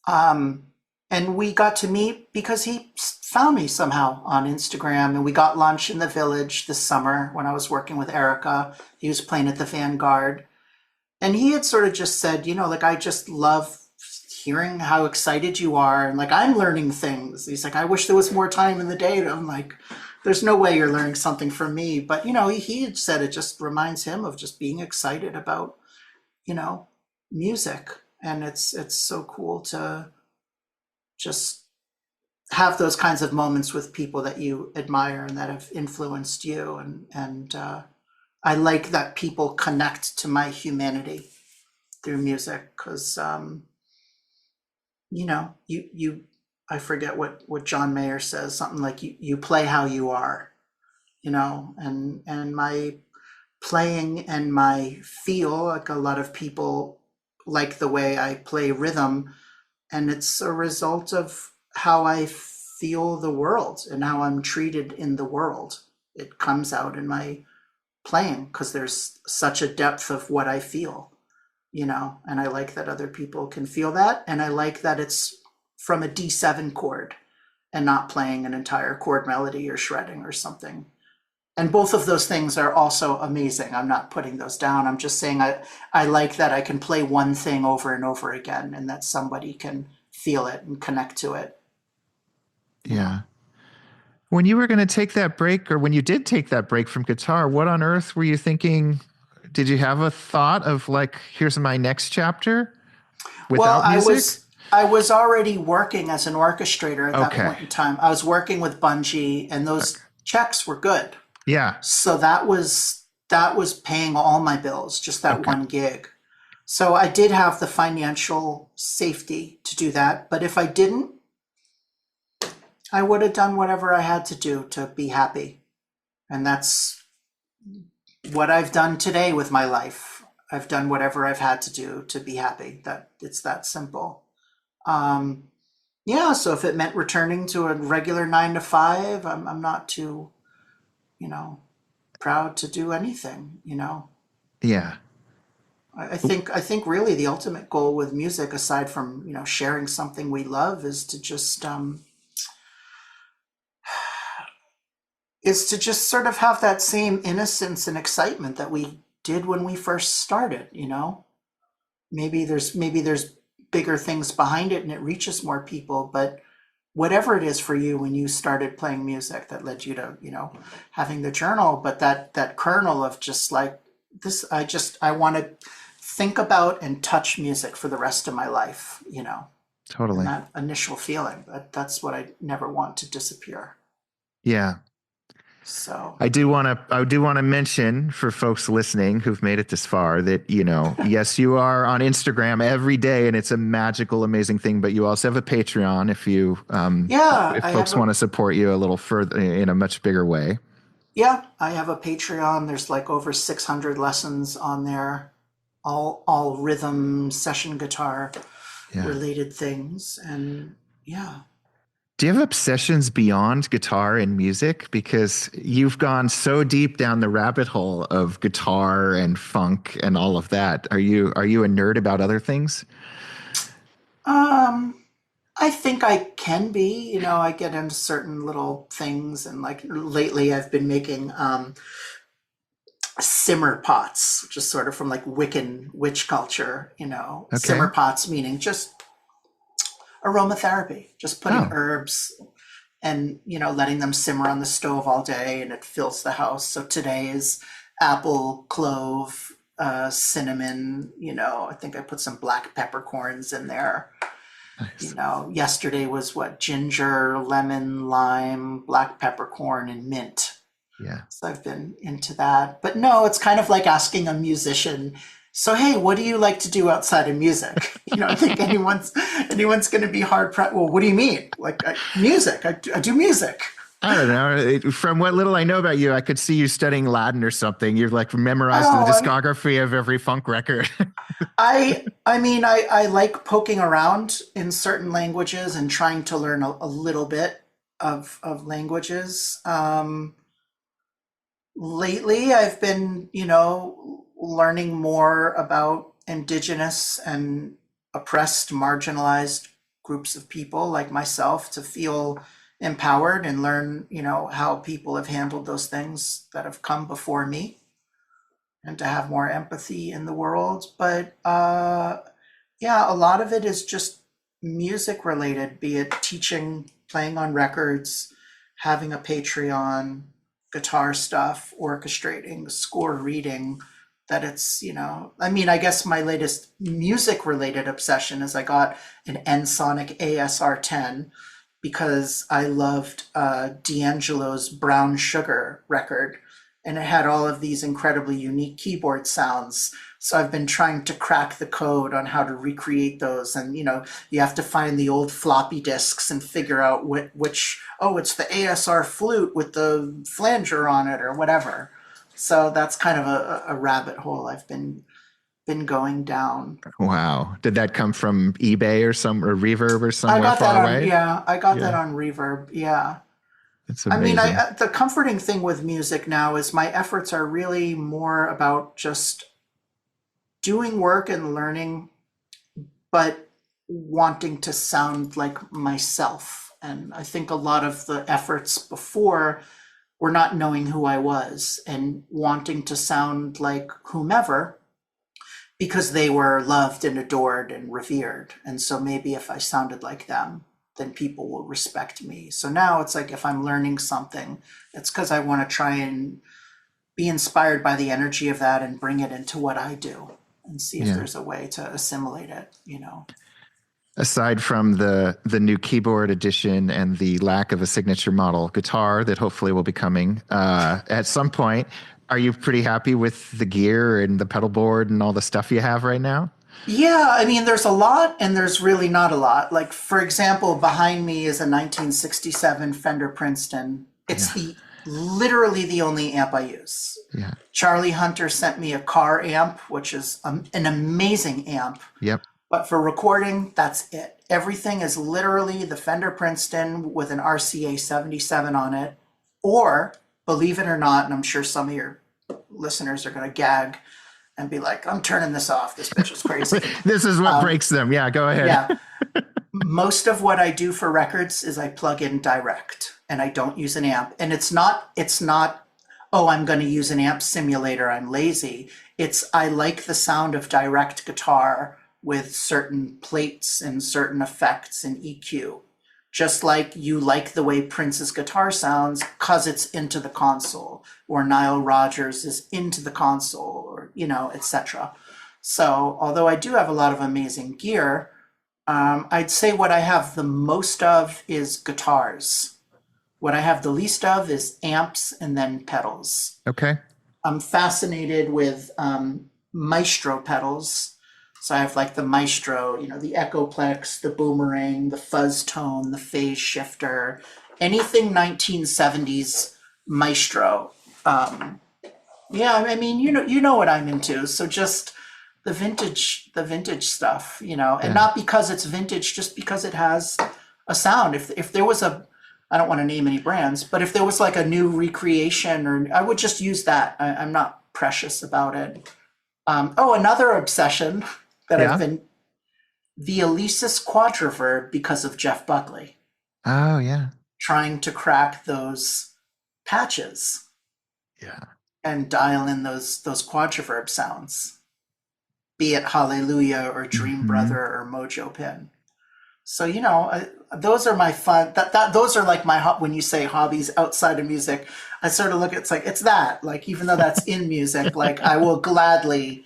Um, and we got to meet because he found me somehow on Instagram, and we got lunch in the village this summer when I was working with Erica. He was playing at the Vanguard, and he had sort of just said, like, I just love hearing how excited you are, and like I'm learning things. He's like, I wish there was more time in the day. I'm like, there's no way you're learning something from me. But he had said it just reminds him of just being excited about, you know, music. And it's so cool to just have those kinds of moments with people that you admire and that have influenced you. And I like that people connect to my humanity through music because you I forget what John Mayer says, something like you play how you are, and my playing and my feel, like a lot of people like the way I play rhythm, and it's a result of how I feel the world and how I'm treated in the world. It comes out in my playing because there's such a depth of what I feel, and I like that other people can feel that. And I like that it's from a D7 chord and not playing an entire chord melody or shredding or something. And both of those things are also amazing. I'm not putting those down. I'm just saying I like that I can play one thing over and over again and that somebody can feel it and connect to it. Yeah. When you were going to take that break, or when you did take that break from guitar, what on earth were you thinking? Did you have a thought of like, here's my next chapter Well, without I music? was I was already working as an orchestrator at that Okay. point in time. I was working with Bungie and those checks were good. Yeah. So that was paying all my bills, just that Okay. one gig. So I did have the financial safety to do that, but if I didn't, I would have done whatever I had to do to be happy. And that's what I've done today with my life. I've done whatever I've had to do to be happy. That it's that simple. Um, yeah, so if it meant returning to a regular 9 to 5, I'm not too, you know, proud to do anything. Yeah. I think really the ultimate goal with music, aside from sharing something we love, is to just sort of have that same innocence and excitement that we did when we first started. Maybe there's bigger things behind it and it reaches more people, but whatever it is for you when you started playing music that led you to having the journal, but that kernel of just like this, I want to think about and touch music for the rest of my life. And Totally. that initial feeling, that's what I never want to disappear. Yeah. So I do want to mention for folks listening who've made it this far that, yes, you are on Instagram every day and it's a magical, amazing thing, but you also have a Patreon yeah, if folks want to support you a little further in a much bigger way. I have a Patreon. There's like over 600 lessons on there, all rhythm, session guitar Yeah. related things, and yeah. Do you have obsessions beyond guitar and music? Because you've gone so deep down the rabbit hole of guitar and funk and all of that. Are you a nerd about other things? Um, I think I can be. I get into certain little things, and like lately, I've been making simmer pots, which is sort of from like Wiccan witch culture. Okay. Simmer pots meaning just aromatherapy, just putting Oh, herbs and letting them simmer on the stove all day, and it fills the house. So today is apple, clove, cinnamon. I think I put some black peppercorns in there. Nice. Yesterday was what, ginger, lemon, lime, black peppercorn, and mint. Yeah. So I've been into that. But no, it's kind of like asking a musician, so hey, what do you like to do outside of music? I think anyone's going to be well, what do you mean? Like music. I do music. I don't know. From what little I know about you, I could see you studying Latin or something. You've like memorized the Oh, discography of every funk record. I like poking around in certain languages and trying to learn a little bit of languages. Lately, I've been, learning more about indigenous and oppressed, marginalized groups of people like myself to feel empowered and learn, how people have handled those things that have come before me and to have more empathy in the world. But yeah, a lot of it is just music related, be it teaching, playing on records, having a Patreon, guitar stuff, orchestrating, score reading. That it's, I guess my latest music related obsession is I got an Ensoniq ASR10 because I loved D'Angelo's Brown Sugar record, and it had all of these incredibly unique keyboard sounds. So I've been trying to crack the code on how to recreate those. And, you have to find the old floppy disks and figure out it's the ASR flute with the flanger on it or whatever. So that's kind of a rabbit hole I've been going down. Wow. Did that come from eBay or Reverb or I somewhere got that far on, away? yeah, I got that Yeah. on Reverb. Yeah. It's I mean, amazing. the comforting thing with music now is my efforts are really more about just doing work and learning, but wanting to sound like myself. And I think a lot of the efforts before were not knowing who I was and wanting to sound like whomever because they were loved and adored and revered. And so maybe if I sounded like them, then people will respect me. So now it's like if I'm learning something, it's because I want to try and be inspired by the energy of that and bring it into what I do and see if Yeah. there's a way to assimilate it. Aside from the new keyboard edition and the lack of a signature model guitar that hopefully will be coming at some point, are you pretty happy with the gear and the pedal board and all the stuff you have right now? Yeah, I mean, there's a lot and there's really not a lot. Like, for example, behind me is a 1967 Fender Princeton. It's Yeah. literally the only amp I use. Yeah. Charlie Hunter sent me a car amp, which is an amazing amp. Yep. But for recording, that's it. Everything is literally the Fender Princeton with an RCA 77 on it. Or, believe it or not, and I'm sure some of your listeners are going to gag and be like, I'm turning this off. This bitch is crazy. This is what breaks them. Yeah, go ahead. Yeah. Most of what I do for records is I plug in direct and I don't use an amp. And it's not, oh, I'm going to use an amp simulator, I'm lazy. It's, I like the sound of direct guitar with certain plates and certain effects and EQ. Just like you like the way Prince's guitar sounds because it's into the console, or Nile Rodgers is into the console, or, etc. So, although I do have a lot of amazing gear, I'd say what I have the most of is guitars. What I have the least of is amps and then pedals. Okay. I'm fascinated with maestro pedals. So I have like the maestro, the Echoplex, the boomerang, the fuzz tone, the phase shifter, anything 1970s maestro. Yeah, I mean, you know what I'm into. So just the vintage stuff, and not because it's vintage, just because it has a sound. If there was I don't want to name any brands, but if there was like a new recreation, or I would just use that. I'm not precious about it. Another obsession that I've been, the Alesis Quadriverb because of Jeff Buckley. Oh, yeah. Trying to crack those patches. Yeah. And dial in those quadriverb sounds, be it Hallelujah or Dream Brother or Mojo Pin. So, those are my fun, those are like my, when you say hobbies outside of music, I sort of look at it's like, it's that, like, even though that's in music, like I will gladly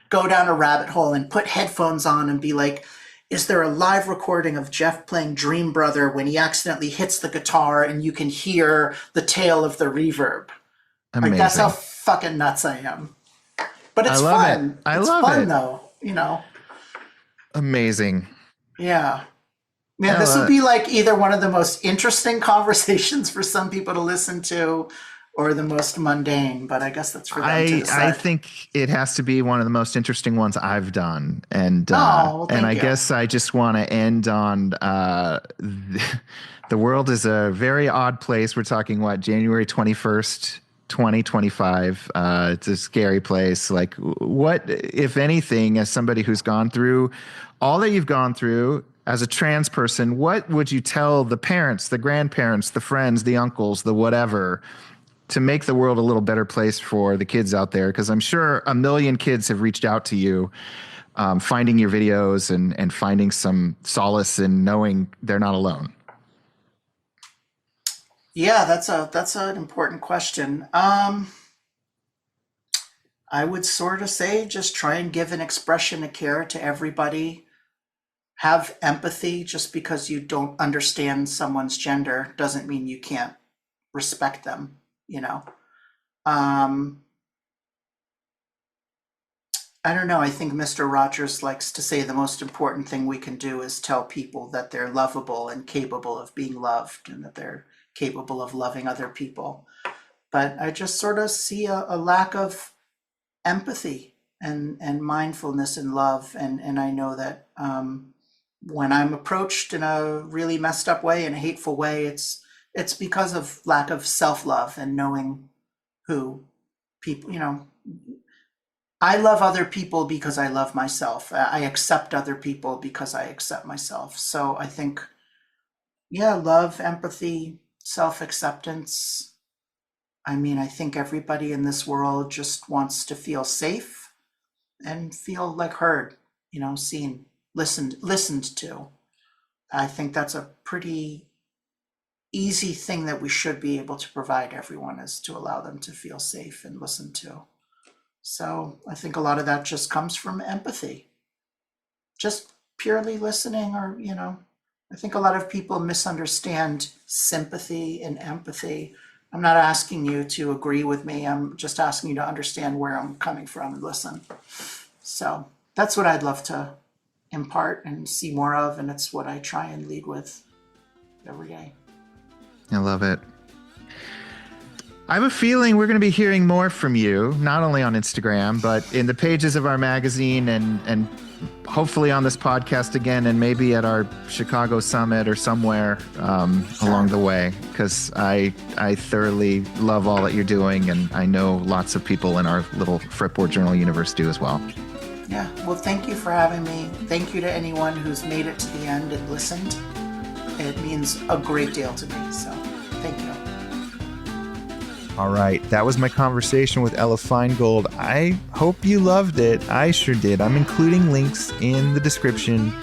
go down a rabbit hole and put headphones on and be like, is there a live recording of Jeff playing Dream Brother when he accidentally hits the guitar and you can hear the tail of the reverb? Amazing. Like, that's how fucking nuts I am. But it's fun. I love it. Though, you know. Amazing. Yeah. Man, this would be like either one of the most interesting conversations for some people to listen to or the most mundane, but I guess that's for them to decide. I think it has to be one of the most interesting ones I've done. And I guess I just want to end on the world is a very odd place. We're talking, January 21st, 2025. It's a scary place. Like, what, if anything, as somebody who's gone through all that you've gone through, as a trans person, what would you tell the parents, the grandparents, the friends, the uncles, the whatever, to make the world a little better place for the kids out there? Because I'm sure a million kids have reached out to you, finding your videos and finding some solace in knowing they're not alone. Yeah, that's an important question. I would sort of say just try and give an expression of care to everybody. Have empathy. Just because you don't understand someone's gender doesn't mean you can't respect them, you know. I don't know. I think Mr. Rogers likes to say the most important thing we can do is tell people that they're lovable and capable of being loved and that they're capable of loving other people. But I just sort of see a lack of empathy and mindfulness and love. And I know that when I'm approached in a really messed up way, in a hateful way, it's because of lack of self-love and knowing who people, you know. I love other people because I love myself. I accept other people because I accept myself. So I think, yeah, love, empathy, self-acceptance. I mean, I think everybody in this world just wants to feel safe and feel like heard, you know, seen, listened to. I think that's a pretty easy thing that we should be able to provide everyone, is to allow them to feel safe and listened to. So I think a lot of that just comes from empathy, just purely listening, or, you know, I think a lot of people misunderstand sympathy and empathy. I'm not asking you to agree with me. I'm just asking you to understand where I'm coming from and listen. So that's what I'd love to impart and see more of, and it's what I try and lead with every day. I love it. I have a feeling we're going to be hearing more from you, not only on Instagram, but in the pages of our magazine and hopefully on this podcast again, and maybe at our Chicago summit or somewhere along the way, because I thoroughly love all that you're doing, and I know lots of people in our little Fretboard Journal universe do as well. Yeah, well, thank you for having me. Thank you to anyone who's made it to the end and listened. It means a great deal to me, so thank you. All right, that was my conversation with Ella Feingold. I hope you loved it. I sure did. I'm including links in the description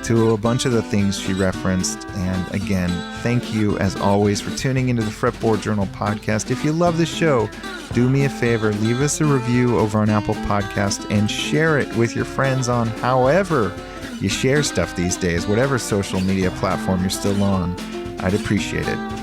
to a bunch of the things she referenced. And again, thank you as always for tuning into the Fretboard Journal podcast. If you love the show, do me a favor, leave us a review over on Apple Podcast and share it with your friends on however you share stuff these days, whatever social media platform you're still on. I'd appreciate it.